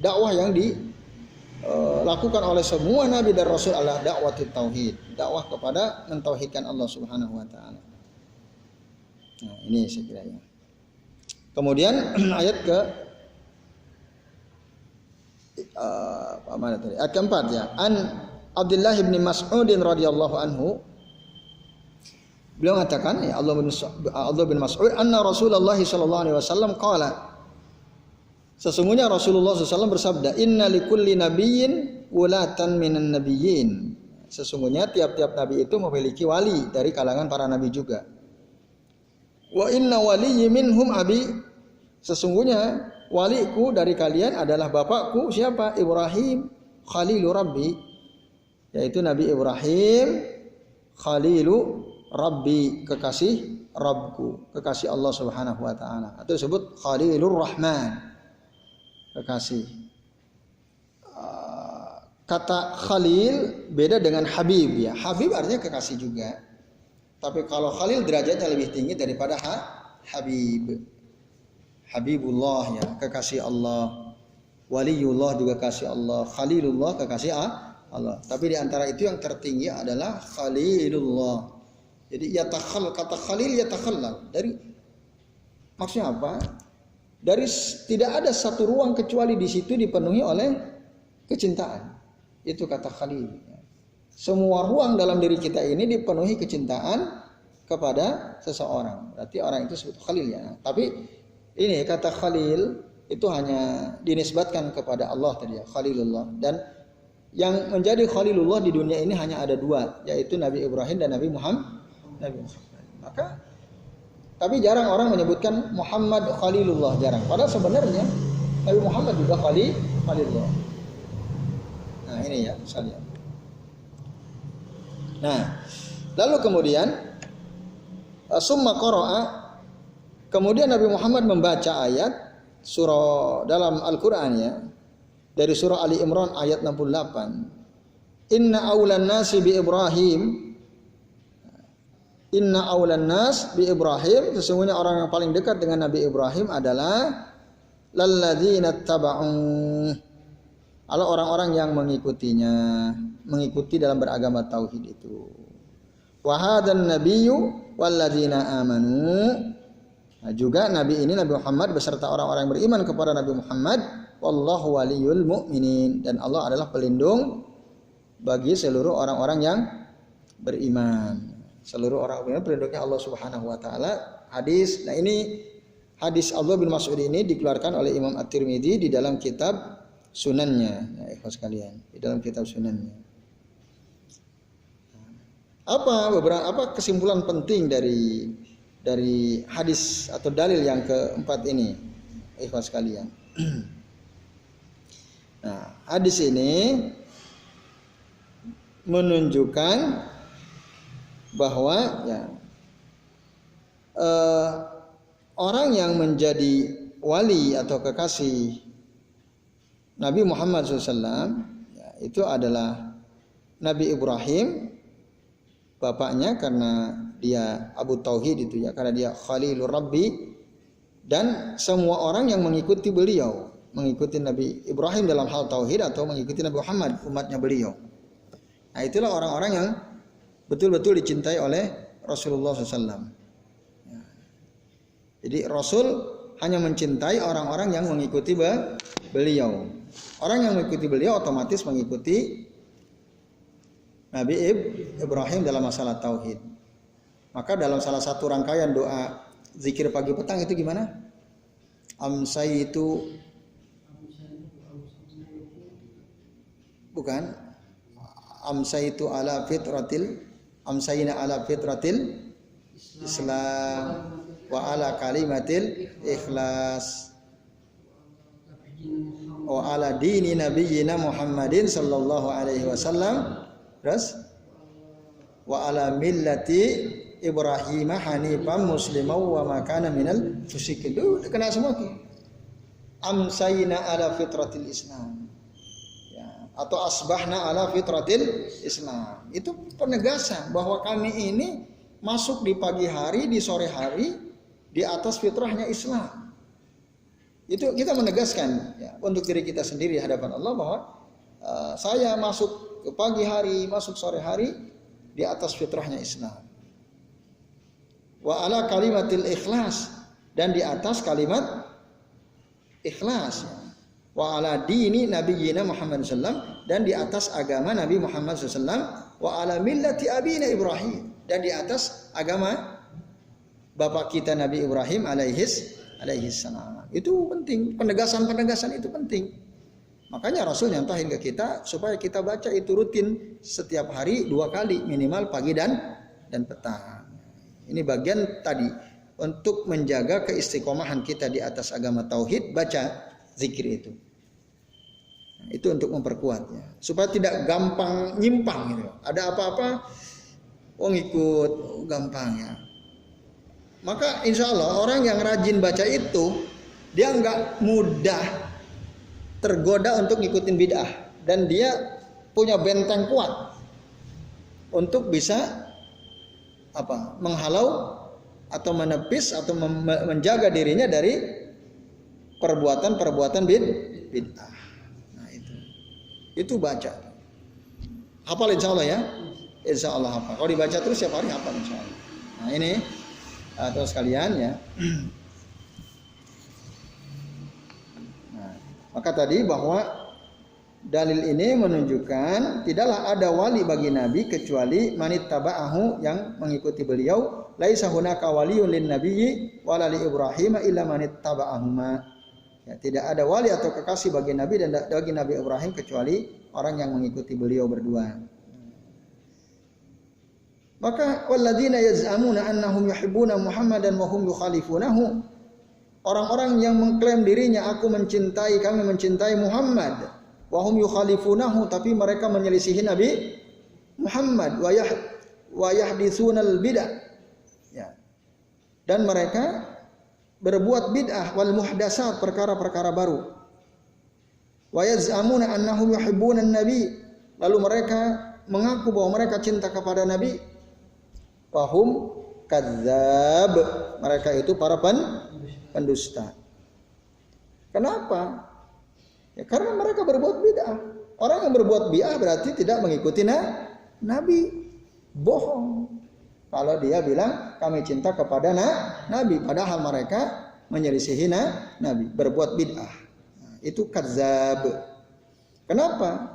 A: Dakwah yang dilakukan oleh semua Nabi dan Rasul adalah dakwah tauhid. Dakwah kepada mentauhidkan Allah Subhanahu wa taala. Nah, ini saya kira ya. Kemudian ayat ke mana tadi? Ayat keempat ya. An Abdullah bin Mas'ud radhiyallahu anhu, beliau mengatakan ya, Allah bin Mas'ud, anna Rasulullah sallallahu alaihi wasallam qala, sesungguhnya Rasulullah SAW bersabda, inna likulli nabiyyin wulatan minan nabiyyin. Sesungguhnya tiap-tiap nabi itu memiliki wali dari kalangan para nabi juga. Wa inna waliyyi minhum abi. Sesungguhnya waliku dari kalian adalah bapakku, siapa? Ibrahim Khalilu Rabbi, yaitu Nabi Ibrahim Khalilu Rabbi, kekasih Rabbku, kekasih Allah Subhanahu wa taala. Atau disebut Khalilur Rahman, kekasih. Kata Khalil beda dengan Habib ya. Habib artinya kekasih juga. Tapi kalau Khalil derajatnya lebih tinggi daripada Habib. Habibullah ya, kekasih Allah. Waliullah juga kekasih Allah. Khalilullah kekasih Allah. Tapi di antara itu yang tertinggi adalah Khalilullah. Jadi kata Khalil yatakhallal. Dari maksudnya apa? Dari tidak ada satu ruang kecuali di situ dipenuhi oleh kecintaan. Itu kata Khalil. Semua ruang dalam diri kita ini dipenuhi kecintaan kepada seseorang. Berarti orang itu disebut Khalil ya. Tapi ini kata Khalil itu hanya dinisbatkan kepada Allah tadi ya, Khalilullah. Dan yang menjadi Khalilullah di dunia ini hanya ada dua, yaitu Nabi Ibrahim dan Nabi Muhammad. Maka tapi jarang orang menyebutkan Muhammad Khalilullah, jarang. Padahal sebenarnya Nabi Muhammad juga Khalilullah. Nah ini ya misalnya. Nah lalu kemudian summa qara'a, kemudian Nabi Muhammad membaca ayat surah dalam Al-Quran ya, dari surah Ali Imran ayat 68. Inna awlan nasi bi Ibrahim, Inna awlan nas bi Ibrahim, sesungguhnya orang yang paling dekat dengan Nabi Ibrahim adalah lalladzina taba'u, adalah orang-orang yang mengikutinya, mengikuti dalam beragama tauhid itu. Wa hadan nabiyyu walladzina amanu. Nah, juga nabi ini Nabi Muhammad beserta orang-orang yang beriman kepada Nabi Muhammad, wallahu waliyul mu'minin, dan Allah adalah pelindung bagi seluruh orang-orang yang beriman. Seluruh orang beriman pelindungnya Allah Subhanahu wa taala. Hadis, nah ini hadis Abdullah bin Mas'ud ini dikeluarkan oleh Imam At-Tirmidzi di dalam kitab Sunannya, ya ikhwas sekalian, di dalam kitab Sunannya. Apa kesimpulan penting dari hadis atau dalil yang keempat ini, ikhwas sekalian? Nah, hadis ini menunjukkan bahwa ya, orang yang menjadi wali atau kekasih Nabi Muhammad SAW ya, itu adalah Nabi Ibrahim, bapaknya karena dia Abu Tauhid itu ya, karena dia Khalilur Rabbi, dan semua orang yang mengikuti beliau, mengikuti Nabi Ibrahim dalam hal tauhid atau mengikuti Nabi Muhammad umatnya beliau. Nah itulah orang-orang yang betul-betul dicintai oleh Rasulullah SAW. Ya. Jadi Rasul hanya mencintai orang-orang yang mengikuti beliau. Orang yang mengikuti beliau otomatis mengikuti Nabi Ibrahim dalam masalah tauhid. Maka dalam salah satu rangkaian doa zikir pagi petang itu gimana? Amsaitu, bukan? Amsaitu ala fitratil, amsayna ala fitratil Islam wa ala kalimatil ikhlas wa ala dini nabiyyina Muhammadin sallallahu alaihi wasallam, terus wa ala millati Ibrahim hanifan musliman wa ma kana minal musyrikin. Itu kena semua tuh. Amsayna ala fitratil Islam. Ya, atau asbahna ala fitratil Islam. Itu penegasan bahwa kami ini masuk di pagi hari, di sore hari di atas fitrahnya Islam. Itu kita menegaskan ya, untuk diri kita sendiri di hadapan Allah bahwa saya masuk ke pagi hari, masuk sore hari di atas fitrahnya Islam. Wa ala kalimatil ikhlas, dan di atas kalimat ikhlas. wa ala dini nabiyyina Muhammad sallam, dan di atas agama Nabi Muhammad sallam, wa ala millati abina Ibrahim, dan di atas agama bapak kita Nabi Ibrahim alaihis salam. Itu penting, penegasan itu penting. Makanya Rasul nyantahin ke kita supaya kita baca itu rutin setiap hari 2 kali minimal, pagi dan petang. Ini bagian tadi untuk menjaga keistiqomahan kita di atas agama tauhid, baca zikir itu. Nah, itu untuk memperkuatnya supaya tidak gampang nyimpang gitu. Ada apa-apa ngikut gampang ya. Maka insya Allah orang yang rajin baca itu dia nggak mudah tergoda untuk ngikutin bid'ah, dan dia punya benteng kuat untuk bisa menghalau atau menepis atau menjaga dirinya dari perbuatan bid'ah. Nah itu baca. Hafal insya Allah ya. Insya Allah hafal. Kalau dibaca terus setiap hari hafal insya Allah. Nah ini terus sekalian ya. Nah, maka tadi bahwa dalil ini menunjukkan tidaklah ada wali bagi Nabi kecuali manittaba'ahu, yang mengikuti beliau. Laisa hunaka waliyun lin nabiyyi wala li Ibrahim illa manittaba'ahuma. Ya, tidak ada wali atau kekasih bagi Nabi dan bagi Nabi Ibrahim kecuali orang yang mengikuti beliau berdua. Maka walladzina yaz'amuna annahum yuhibbuna Muhammadan wa hum yukhalifunahu. Orang-orang yang mengklaim dirinya kami mencintai Muhammad, wa hum yukhalifunahu, tapi mereka menyelisihi Nabi Muhammad, wa yahditsunal bid'ah. Ya. Dan mereka berbuat bid'ah wal muhdasat, perkara-perkara baru. Wa yaz'amuna annahum yuhibbuna an-nabi, lalu mereka mengaku bahwa mereka cinta kepada Nabi. Wahum kadzab, mereka itu para pendusta. Kenapa? Ya karena mereka berbuat bid'ah. Orang yang berbuat bid'ah berarti tidak mengikuti Nabi. Bohong kalau dia bilang kami cinta kepada Nabi, padahal mereka menyelisihi Nabi, berbuat bid'ah. Nah, itu kadzab. Kenapa?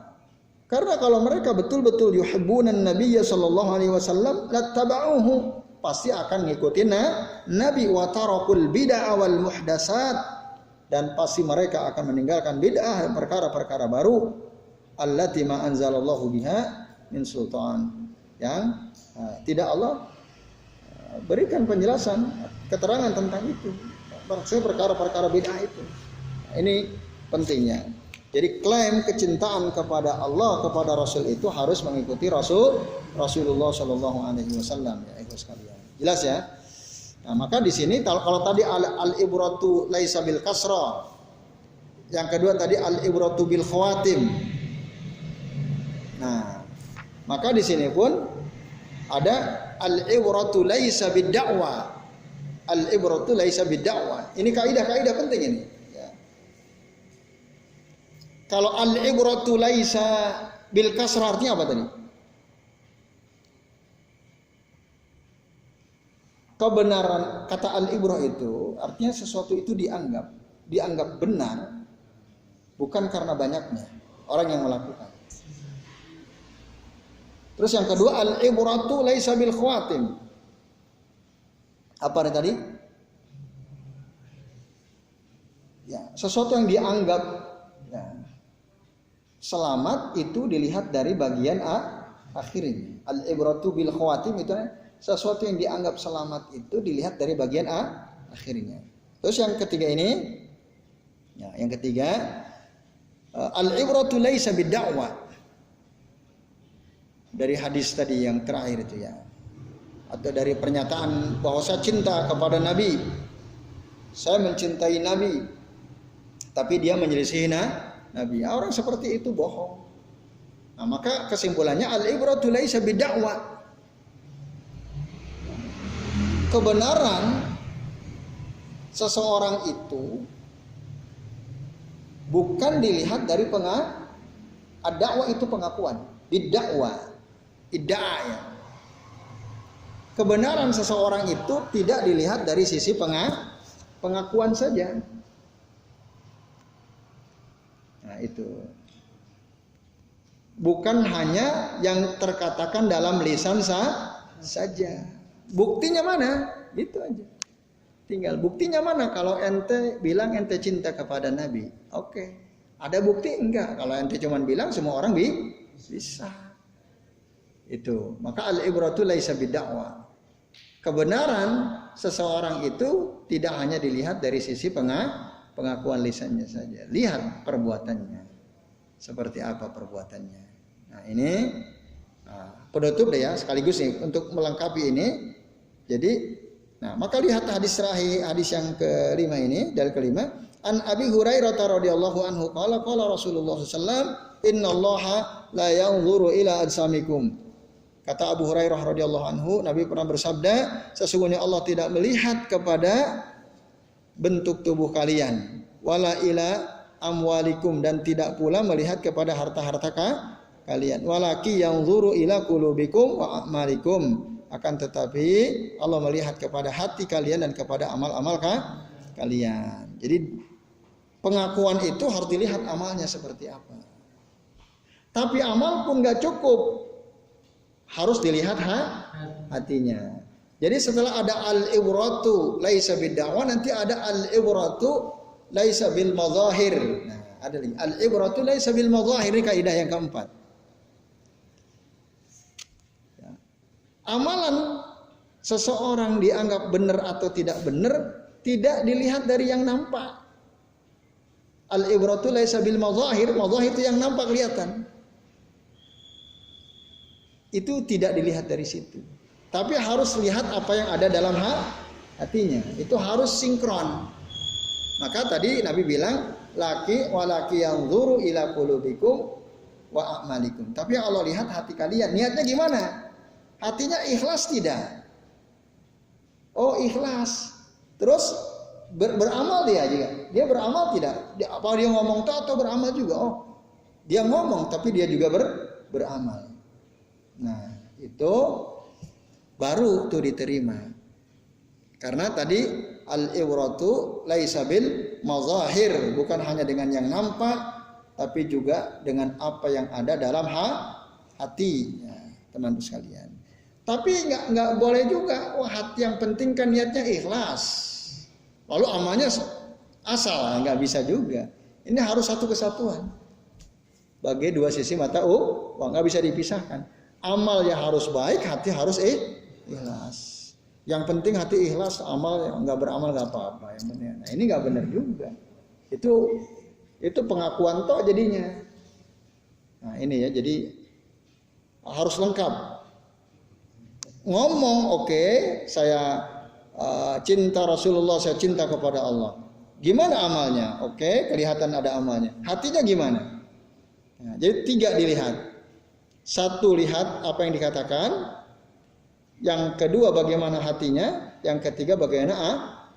A: Karena kalau mereka betul-betul yuhibbunan nabiyya sallallahu alaihi wasallam lattaba'uhu, pasti akan ngikutin Nabi, wa tarakul bid'ah wal muhdasat, dan pasti mereka akan meninggalkan bid'ah dan perkara-perkara baru allati ma anzalallahu biha min sultan, yang tidak Allah berikan penjelasan, keterangan tentang itu, perkara-perkara bid'ah itu. Ini pentingnya. Jadi klaim kecintaan kepada Allah, kepada Rasul itu harus mengikuti Rasulullah Shallallahu Alaihi Wasallam, ya ibu sekalian. Jelas ya. Nah, maka di sini kalau tadi al-ibratu laisa bil kasra, yang kedua tadi al-ibratu bil khawatim. Nah, maka di sini pun ada al-ibratu laisa bid da'wa. Al-ibratu laisa bid da'wa. Ini kaidah penting ini. Kalau al-ibratu laisa bil kasrah artinya apa tadi? Kebenaran, kata al-ibrah itu artinya sesuatu itu dianggap benar bukan karena banyaknya orang yang melakukan. Terus yang kedua al-ibratu laisa bil khawatim. Apa tadi? Ya, sesuatu yang dianggap selamat itu dilihat dari bagian akhirnya. Al-ibratu bil khawatim itu sesuatu yang dianggap selamat itu dilihat dari bagian akhirnya. Terus yang ketiga ini, ya, yang ketiga al-ibratu laisa bid da'wa. Dari hadis tadi yang terakhir itu ya. Atau dari pernyataan bahwa saya cinta kepada Nabi. Saya mencintai Nabi. Tapi dia menyelisihi Nabi. Orang seperti itu bohong. Nah, maka kesimpulannya al-ibratu laisa bid da'wa. Kebenaran seseorang itu bukan dilihat dari ad-da'wa itu pengakuan, bid-da'wa, idda'a. Kebenaran seseorang itu tidak dilihat dari sisi pengakuan saja. itu. Bukan hanya yang terkatakan dalam lisan saja. Buktinya mana? Itu aja. Tinggal buktinya mana? Kalau ente bilang ente cinta kepada Nabi, oke. Ada bukti enggak? Kalau ente cuma bilang semua orang bisa. Itu. Maka al-ibratu laisa bid-da'wa. Kebenaran seseorang itu tidak hanya dilihat dari sisi pengakuan lisannya saja. Lihat perbuatannya. Seperti apa perbuatannya. Nah ini penutup deh ya, sekaligus nih untuk melengkapi ini. Jadi, maka lihat hadis terakhir, hadis yang kelima ini, dari kelima. An Abi Hurairah radhiyallahu anhu qala Rasulullah sallallahu alaihi wasallam, innallaha la yanzuru ila ajsamikum. Kata Abu Hurairah radhiyallahu anhu, Nabi pernah bersabda, sesungguhnya Allah tidak melihat kepada bentuk tubuh kalian, wala ila amwalikum, dan tidak pula melihat kepada harta-harta kalian. Walaki yanzuru ila qulubikum wa a'malikum. Akan tetapi Allah melihat kepada hati kalian dan kepada amal-amal kalian. Jadi pengakuan itu harus dilihat amalnya seperti apa. Tapi amal pun gak cukup, harus dilihat hatinya. Jadi setelah ada al-ibratu laisa bid-da'wa, nanti ada al-ibratu laisa bil mazahir. Nah, ada lagi al-ibratu laisa bil mazahir, ini kaidah yang keempat. Ya. Amalan seseorang dianggap benar atau tidak benar tidak dilihat dari yang nampak. Al-ibratu laisa bil mazahir, mazahir itu yang nampak kelihatan. Itu tidak dilihat dari situ. Tapi harus lihat apa yang ada dalam hatinya. Itu harus sinkron. Maka tadi Nabi bilang, walaki yanzuru ila qulubikum wa a'malikum. Tapi Allah lihat hati kalian. Niatnya gimana? Hatinya ikhlas tidak? Oh, ikhlas. Terus beramal dia juga. Dia beramal tidak? Apa dia ngomong atau beramal juga? Oh, dia ngomong tapi dia juga beramal. Nah, itu baru tuh diterima. Karena tadi al-ibratu laisa bil mazahir, bukan hanya dengan yang nampak tapi juga dengan apa yang ada dalam hati, ya, teman-teman sekalian. Tapi nggak boleh juga hati yang penting kan niatnya ikhlas. Lalu amalnya asal, nggak bisa juga. Ini harus satu kesatuan. Bagai dua sisi mata nggak bisa dipisahkan. Amalnya harus baik, hati harus ikhlas. Yang penting hati ikhlas, amal nggak beramal nggak apa-apa. Nah ini nggak benar juga. Itu pengakuan toh jadinya. Nah ini ya, jadi harus lengkap. Ngomong oke, saya cinta Rasulullah, saya cinta kepada Allah. Gimana amalnya? Oke, kelihatan ada amalnya. Hatinya gimana? Nah, jadi 3 dilihat. 1 lihat apa yang dikatakan. Yang kedua bagaimana hatinya. Yang ketiga bagaimana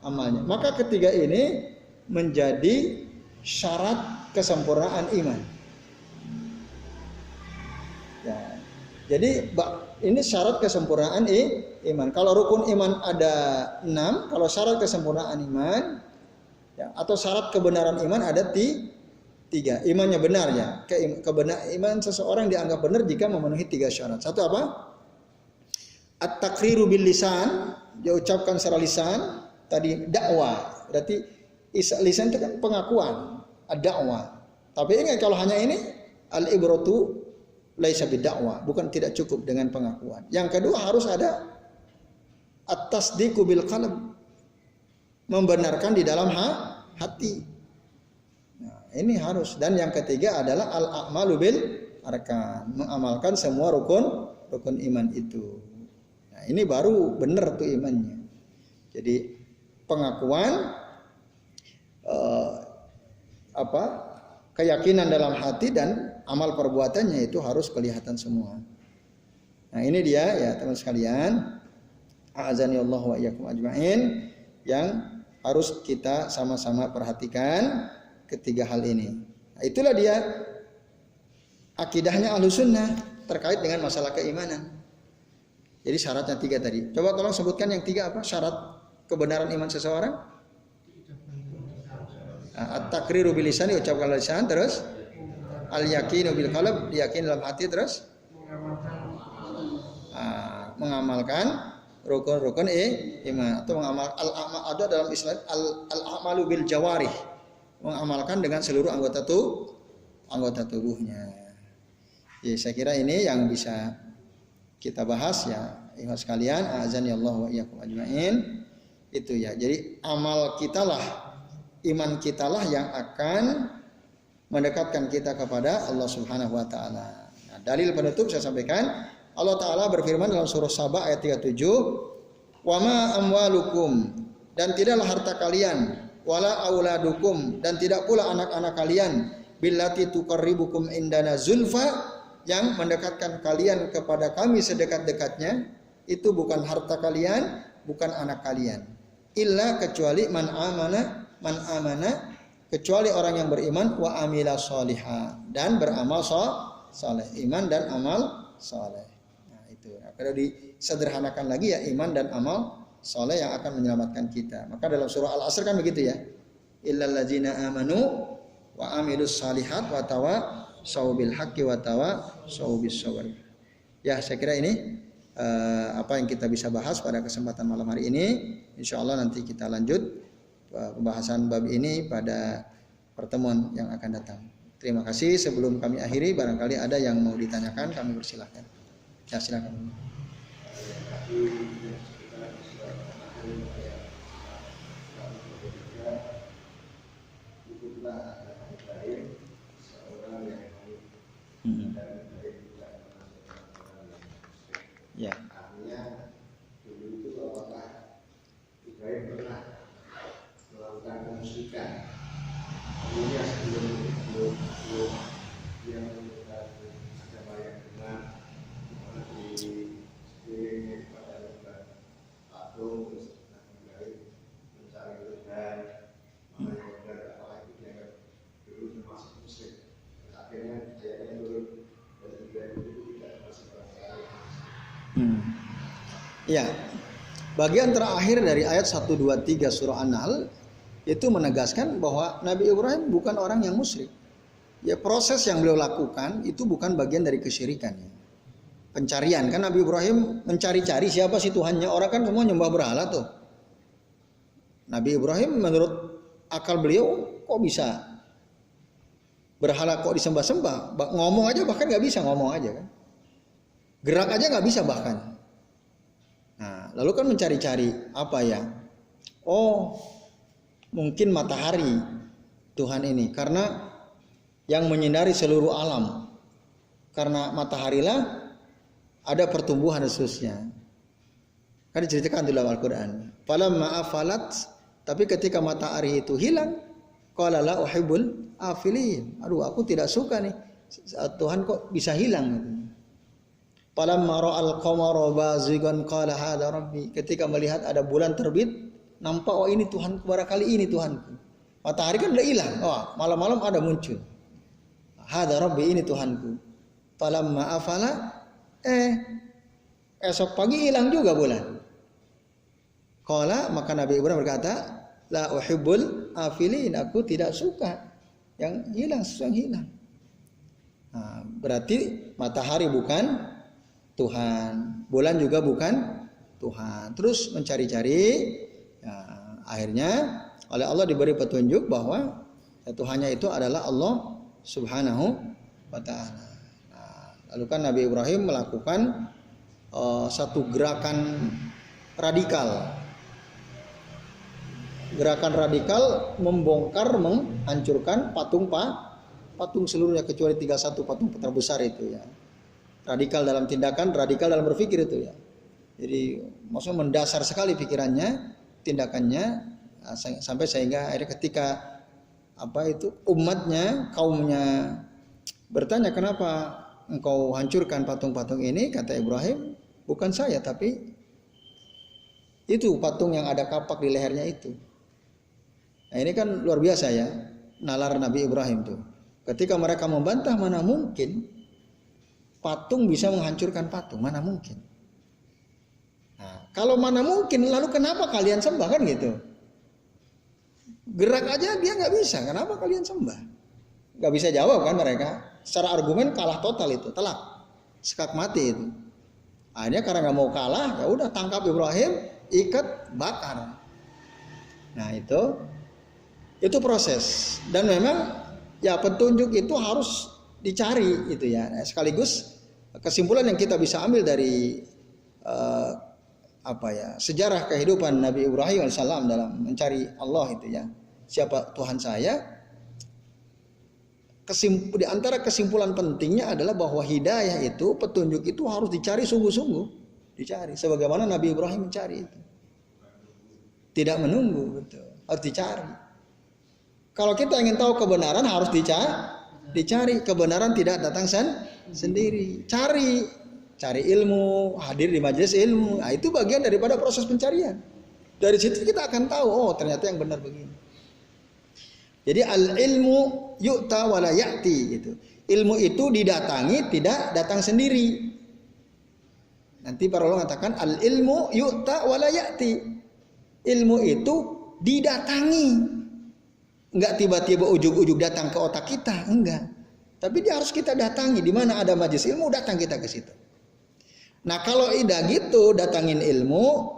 A: amalnya. Maka ketiga ini menjadi syarat kesempurnaan iman. Ya, jadi ini syarat kesempurnaan iman. Kalau rukun iman ada 6, kalau syarat kesempurnaan iman, ya, atau syarat kebenaran iman ada 3. Imannya benar ya. Iman seseorang dianggap benar jika memenuhi 3 syarat. 1 apa? At-takriru bil lisan, dia ucapkan secara lisan. Tadi dakwah, berarti lisan itu kan pengakuan, ad-dakwah. Tapi ingat kalau hanya ini al-ibratu laisa bid-da'wah, bukan tidak cukup dengan pengakuan. Yang kedua harus ada at-tasdiqu bil qalb, membenarkan di dalam hati. Nah, ini harus. Dan yang ketiga adalah al-a'malu bil arkan, mengamalkan semua rukun iman itu. Nah, ini baru benar tuh imannya. Jadi pengakuan keyakinan dalam hati dan amal perbuatannya itu harus kelihatan semua. Nah, ini dia ya teman sekalian, a'azani Allah wa iyyakum ajmain, yang harus kita sama-sama perhatikan ketiga hal ini. Nah, itulah dia akidahnya Ahlussunnah terkait dengan masalah keimanan. Jadi syaratnya 3 tadi. Coba tolong sebutkan yang 3 apa? Syarat kebenaran iman seseorang. At-takriru bil lisan, ucapkan lisan, terus Al yakinu bil qalb, yakin dalam hati, terus mengamalkan rukun-rukun iman, atau mengamal ada dalam istilah al-amalu bil jawarih, mengamalkan dengan seluruh anggota tubuhnya. Ya, saya kira ini yang bisa kita bahas ya, ikhwan sekalian, azani Allah wa iyyakum ajmain. Itu ya. Jadi amal kita lah, iman kita lah yang akan mendekatkan kita kepada Allah Subhanahu wa taala. Nah, dalil penutup saya sampaikan, Allah taala berfirman dalam surah Saba ayat 37, "Wa ma amwalukum," dan tidaklah harta kalian, "wala auladukum," dan tidak pula anak-anak kalian, "billati tuqarribukum indana zulfa," yang mendekatkan kalian kepada kami sedekat-dekatnya, itu bukan harta kalian, bukan anak kalian. Illa, kecuali man amana, kecuali orang yang beriman, wa amila sholiha, dan beramal soleh, iman dan amal soleh. Nah itu, kalau disederhanakan lagi ya, iman dan amal soleh yang akan menyelamatkan kita. Maka dalam surah Al-Asr kan begitu ya, illal ladzina amanu wa amilus sholihat wa tawassaw bil haqqi wa tawassaw bis sabr. Ya, saya kira ini apa yang kita bisa bahas pada kesempatan malam hari ini. Insyaallah nanti kita lanjut pembahasan bab ini pada pertemuan yang akan datang. Terima kasih. Sebelum kami akhiri, barangkali ada yang mau ditanyakan, kami persilahkan. Ya, silakan. Ya.
B: Artinya dulu itu apakah Ibrahim pernah melakukan kemusyrikan? Kemudian sebelum dia menemukan ada banyak dengan mana di pada lembah patung, terus Nabi Ibrahim mencari Tuhan, makanya benar apakah itu dianggap dulu termasuk musyrik? Akhirnya ayatnya turun dan Ibrahim itu tidak termasuk orang lain.
A: Ya, bagian terakhir dari ayat 1, 2, 3 surah An-Nahl itu menegaskan bahwa Nabi Ibrahim bukan orang yang musyrik. Ya, proses yang beliau lakukan itu bukan bagian dari kesyirikan. Pencarian, kan Nabi Ibrahim mencari-cari siapa sih Tuhannya. Orang kan semua nyembah berhala tuh. Nabi Ibrahim menurut akal beliau kok bisa berhala kok disembah-sembah. Ngomong aja bahkan nggak bisa, ngomong aja kan. Gerak aja nggak bisa bahkan. Nah, lalu kan mencari-cari apa ya? Oh, mungkin matahari Tuhan ini, karena yang menyinari seluruh alam. Karena mataharilah ada pertumbuhan khususnya. Kan diceritakan dalam Al-Quran. Falamma afalat, tapi ketika matahari itu hilang, qala la uhibbul afilin. Aduh, aku tidak suka nih. Tuhan kok bisa hilang? Falamma ra'al qamara bazighan qala hadza rabbi. Ketika melihat ada bulan terbit, nampak oh ini Tuhan, barangkali ini Tuhanku. Matahari kan udah hilang. Oh, malam-malam ada muncul. Hadza rabbi, ini Tuhanku. Falamma afala, esok pagi hilang juga bulan. Qala, maka Nabi Ibrahim berkata, la uhibbul afilin, aku tidak suka yang hilang, sesuatu yang hilang. Nah, berarti matahari bukan Tuhan, bulan juga bukan Tuhan. Terus mencari-cari, ya, akhirnya oleh Allah diberi petunjuk bahwa ya, Tuhannya itu adalah Allah Subhanahu wa Ta'ala. Nah, lalu kan Nabi Ibrahim melakukan satu gerakan radikal. Gerakan radikal membongkar, menghancurkan patung seluruhnya kecuali 31 patung terbesar itu ya. Radikal dalam tindakan, radikal dalam berpikir itu ya. Jadi maksudnya mendasar sekali pikirannya, tindakannya, sampai sehingga akhirnya ketika umatnya, kaumnya bertanya, kenapa engkau hancurkan patung-patung ini? Kata Ibrahim, bukan saya, tapi itu patung yang ada kapak di lehernya itu. Nah ini kan luar biasa ya, nalar Nabi Ibrahim tuh. Ketika mereka membantah, mana mungkin patung bisa menghancurkan patung, mana mungkin. Nah, kalau mana mungkin, lalu kenapa kalian sembah, kan gitu. Gerak aja dia nggak bisa, kenapa kalian sembah? Nggak bisa jawab kan mereka. secara argumen kalah total itu, telak, sekak mati itu. Akhirnya karena nggak mau kalah, ya udah tangkap Ibrahim, ikat, bakar. Nah itu proses. Dan memang ya petunjuk itu harus dicari itu ya. Nah, sekaligus kesimpulan yang kita bisa ambil dari sejarah kehidupan Nabi Ibrahim alaihissalam dalam mencari Allah itu ya. Siapa Tuhan saya? Di antara kesimpulan pentingnya adalah bahwa hidayah itu, petunjuk itu harus dicari sungguh-sungguh, dicari. Sebagaimana Nabi Ibrahim mencari itu, tidak menunggu, betul, harus dicari. Kalau kita ingin tahu kebenaran harus dicari. Kebenaran tidak datang sendiri. Cari ilmu, hadir di majelis ilmu. Nah, itu bagian daripada proses pencarian. Dari situ kita akan tahu, oh ternyata yang benar begini. Jadi al-ilmu yu'ta wa la ya'ti gitu. Ilmu itu didatangi, tidak datang sendiri. Nanti para ulama mengatakan al-ilmu yu'ta wa la ya'ti. Ilmu itu didatangi. Enggak tiba-tiba ujug-ujug datang ke otak kita, enggak. Tapi dia harus kita datangi. Di mana ada majelis ilmu, datang kita ke situ. Nah, kalau tidak gitu, datangin ilmu,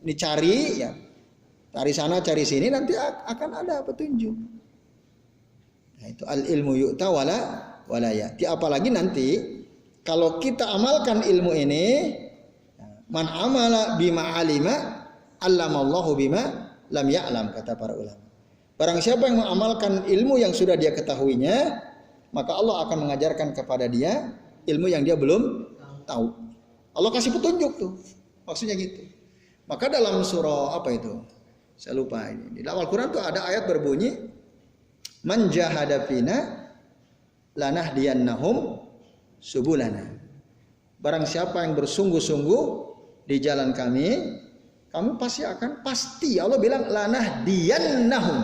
A: dicari ya. Cari sana, cari sini, nanti akan ada petunjuk. Nah, itu al-ilmu yu'ta wala ya'ti. Apalagi nanti kalau kita amalkan ilmu ini, man amala bima alima, allamallahu bima lam ya'lam, kata para ulama. Barang siapa yang mengamalkan ilmu yang sudah dia ketahuinya, maka Allah akan mengajarkan kepada dia ilmu yang dia belum tahu. Allah kasih petunjuk tuh, maksudnya gitu. Maka dalam surah apa itu? Saya lupa ini. Di dalam Al-Quran tuh ada ayat berbunyi, man jahada fina lanahdiyannahum subulana. Barang siapa yang bersungguh-sungguh di jalan kami pasti Allah bilang lanahdiyannahum.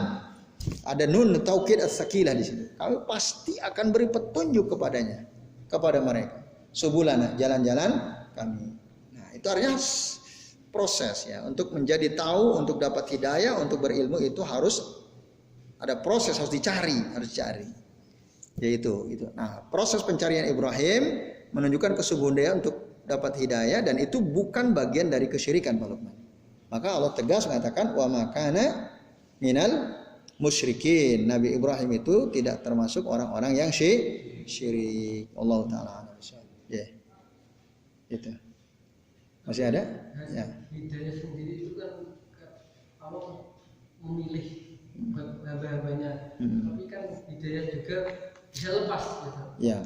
A: Ada nun taukid as-sakilah di situ. Kami pasti akan beri petunjuk kepada mereka. Subulana, jalan-jalan kami. Nah, itu artinya proses ya, untuk menjadi tahu, untuk dapat hidayah, untuk berilmu itu harus ada proses, harus dicari. Yaitu itu. Nah, proses pencarian Ibrahim menunjukkan kesungguhan dia untuk dapat hidayah, dan itu bukan bagian dari kesyirikan, Pak Lukman. Maka Allah tegas mengatakan wa makana minal musyrikin. Nabi Ibrahim itu tidak termasuk orang-orang yang syirik. Allah taala. Ya. Itu. Masih ada? Ya.
C: Hidayah sendiri itu kan Allah memilih hamba-hambanya. Tapi kan hidayah juga bisa lepas gitu. Ya.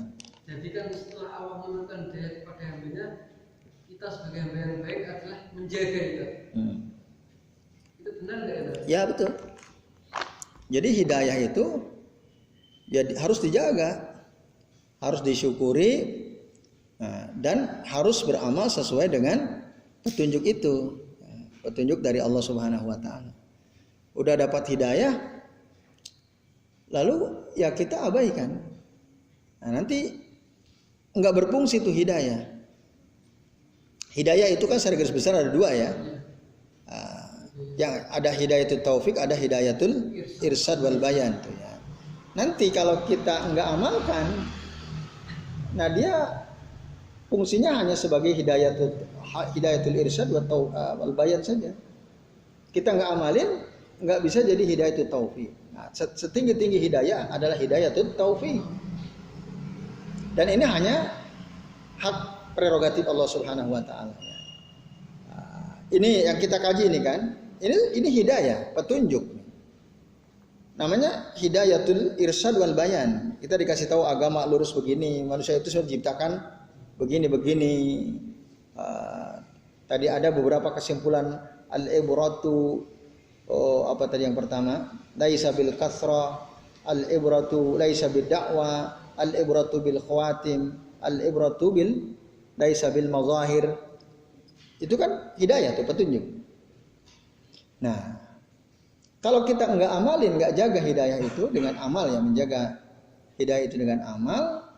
C: Jadi kan setelah Allah menurunkan hidayah kepada hambanya, kita sebagai hamba yang baik adalah menjaga itu. Itu benar nggak ya?
A: Ya betul. Jadi hidayah itu ya harus dijaga, harus disyukuri. Dan harus beramal sesuai dengan petunjuk itu, petunjuk dari Allah Subhanahu Wa Taala. Udah dapat hidayah, lalu ya kita abaikan. Nah, nanti nggak berfungsi tuh hidayah. Hidayah itu kan secara garis besar ada dua ya. Yang ada hidayatul taufik, ada hidayatul irsyad wal bayan tuh ya. Nanti kalau kita nggak amalkan, nah dia fungsinya hanya sebagai hidayatul irsyad wal bayan saja. Kita nggak amalin, nggak bisa jadi hidayatul taufik. Nah, setinggi-tinggi hidayah adalah hidayatul taufik. Dan ini hanya hak prerogatif Allah Subhanahu Wa Taala. Ini yang kita kaji ini kan. Ini hidayah, petunjuk. Namanya hidayatul irsyad wal bayan. Kita dikasih tahu agama lurus begini, manusia itu sudah diciptakan begini. Tadi ada beberapa kesimpulan al-ibratu. Apa tadi yang pertama? Laisa bil kasra, al-ibratu laisa bid da'wa, al-ibratu bil khawatim, al-ibratu bil laisa bil mazahir. Itu kan hidayah tuh, petunjuk. Nah, kalau kita enggak amalin, enggak jaga hidayah itu dengan amal ya, menjaga hidayah itu dengan amal,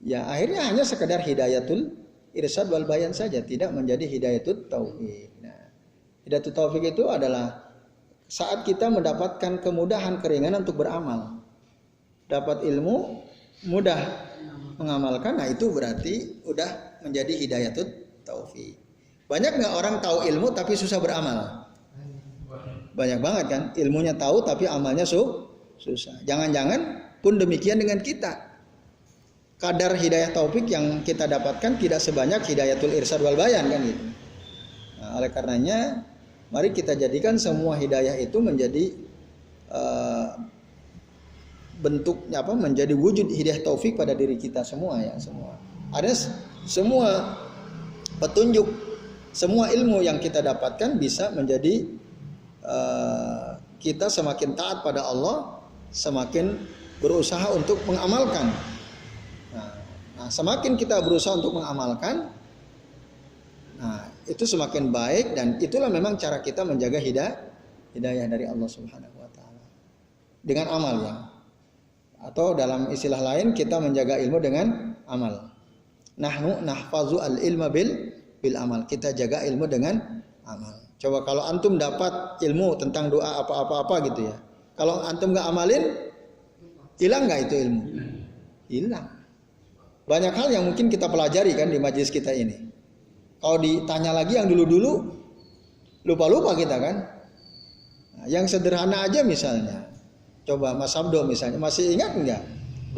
A: ya akhirnya hanya sekedar hidayatul irsyad wal bayan saja, tidak menjadi hidayatul taufik. Nah, hidayatul taufik itu adalah saat kita mendapatkan kemudahan, keringanan untuk beramal dapat ilmu, mudah mengamalkan. Nah itu berarti udah menjadi hidayatut taufik. Banyak nggak orang tahu ilmu tapi susah beramal? Banyak banget kan, ilmunya tahu tapi amalnya susah. Jangan-jangan pun demikian dengan kita. Kadar hidayah taufik yang kita dapatkan tidak sebanyak hidayatul irsyad wal bayan kan gitu. Nah, oleh karenanya mari kita jadikan semua hidayah itu menjadi bentuknya apa? Menjadi wujud hidayah taufik pada diri kita semua ya, semua. Ada semua petunjuk, semua ilmu yang kita dapatkan bisa menjadi kita semakin taat pada Allah, semakin berusaha untuk mengamalkan. Nah, semakin kita berusaha untuk mengamalkan, nah itu semakin baik, dan itulah memang cara kita menjaga hidayah dari Allah Subhanahu Wa Taala dengan amal ya. Atau dalam istilah lain kita menjaga ilmu dengan amal. Nahnu nahfazu al ilma bil amal. Kita jaga ilmu dengan amal. Coba kalau antum dapat ilmu tentang doa apa gitu ya. Kalau antum nggak amalin, hilang nggak itu ilmu? Hilang. Banyak hal yang mungkin kita pelajari kan di majelis kita ini. Kalau ditanya lagi yang dulu-dulu, lupa-lupa kita kan. Nah, yang sederhana aja misalnya. Coba Mas Abdo misalnya, masih ingat nggak?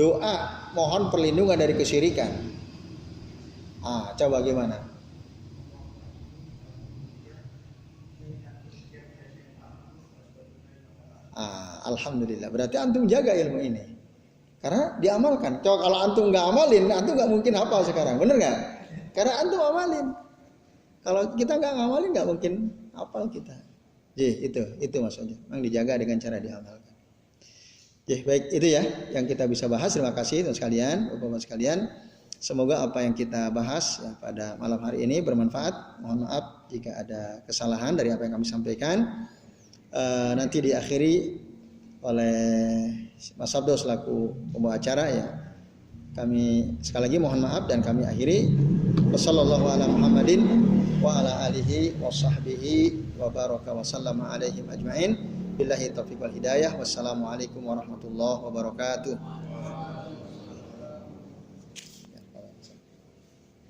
A: Doa mohon perlindungan dari kesyirikan. Coba gimana? Alhamdulillah. Berarti antum jaga ilmu ini. Karena diamalkan. Coba kalau antum nggak amalin, antum nggak mungkin hafal sekarang. Bener nggak? Karena antum amalin. Kalau kita nggak ngamalin, nggak mungkin hafal kita. Itu maksudnya. Memang dijaga dengan cara diamalkan. Baik, itu ya yang kita bisa bahas. Terima kasih teman sekalian, Bapak-bapak sekalian. Semoga apa yang kita bahas ya, pada malam hari ini bermanfaat. Mohon maaf jika ada kesalahan dari apa yang kami sampaikan. Nanti diakhiri oleh Mas Abdo selaku pembawa acara ya. Kami sekali lagi mohon maaf dan kami akhiri. Wassallallahu ala Muhammadin wa ala alihi wa sahbihi wa baraka wa sallama alaihim ajma'in. Billahi taufiq wal hidayah. Wassalamualaikum warahmatullahi wabarakatuh.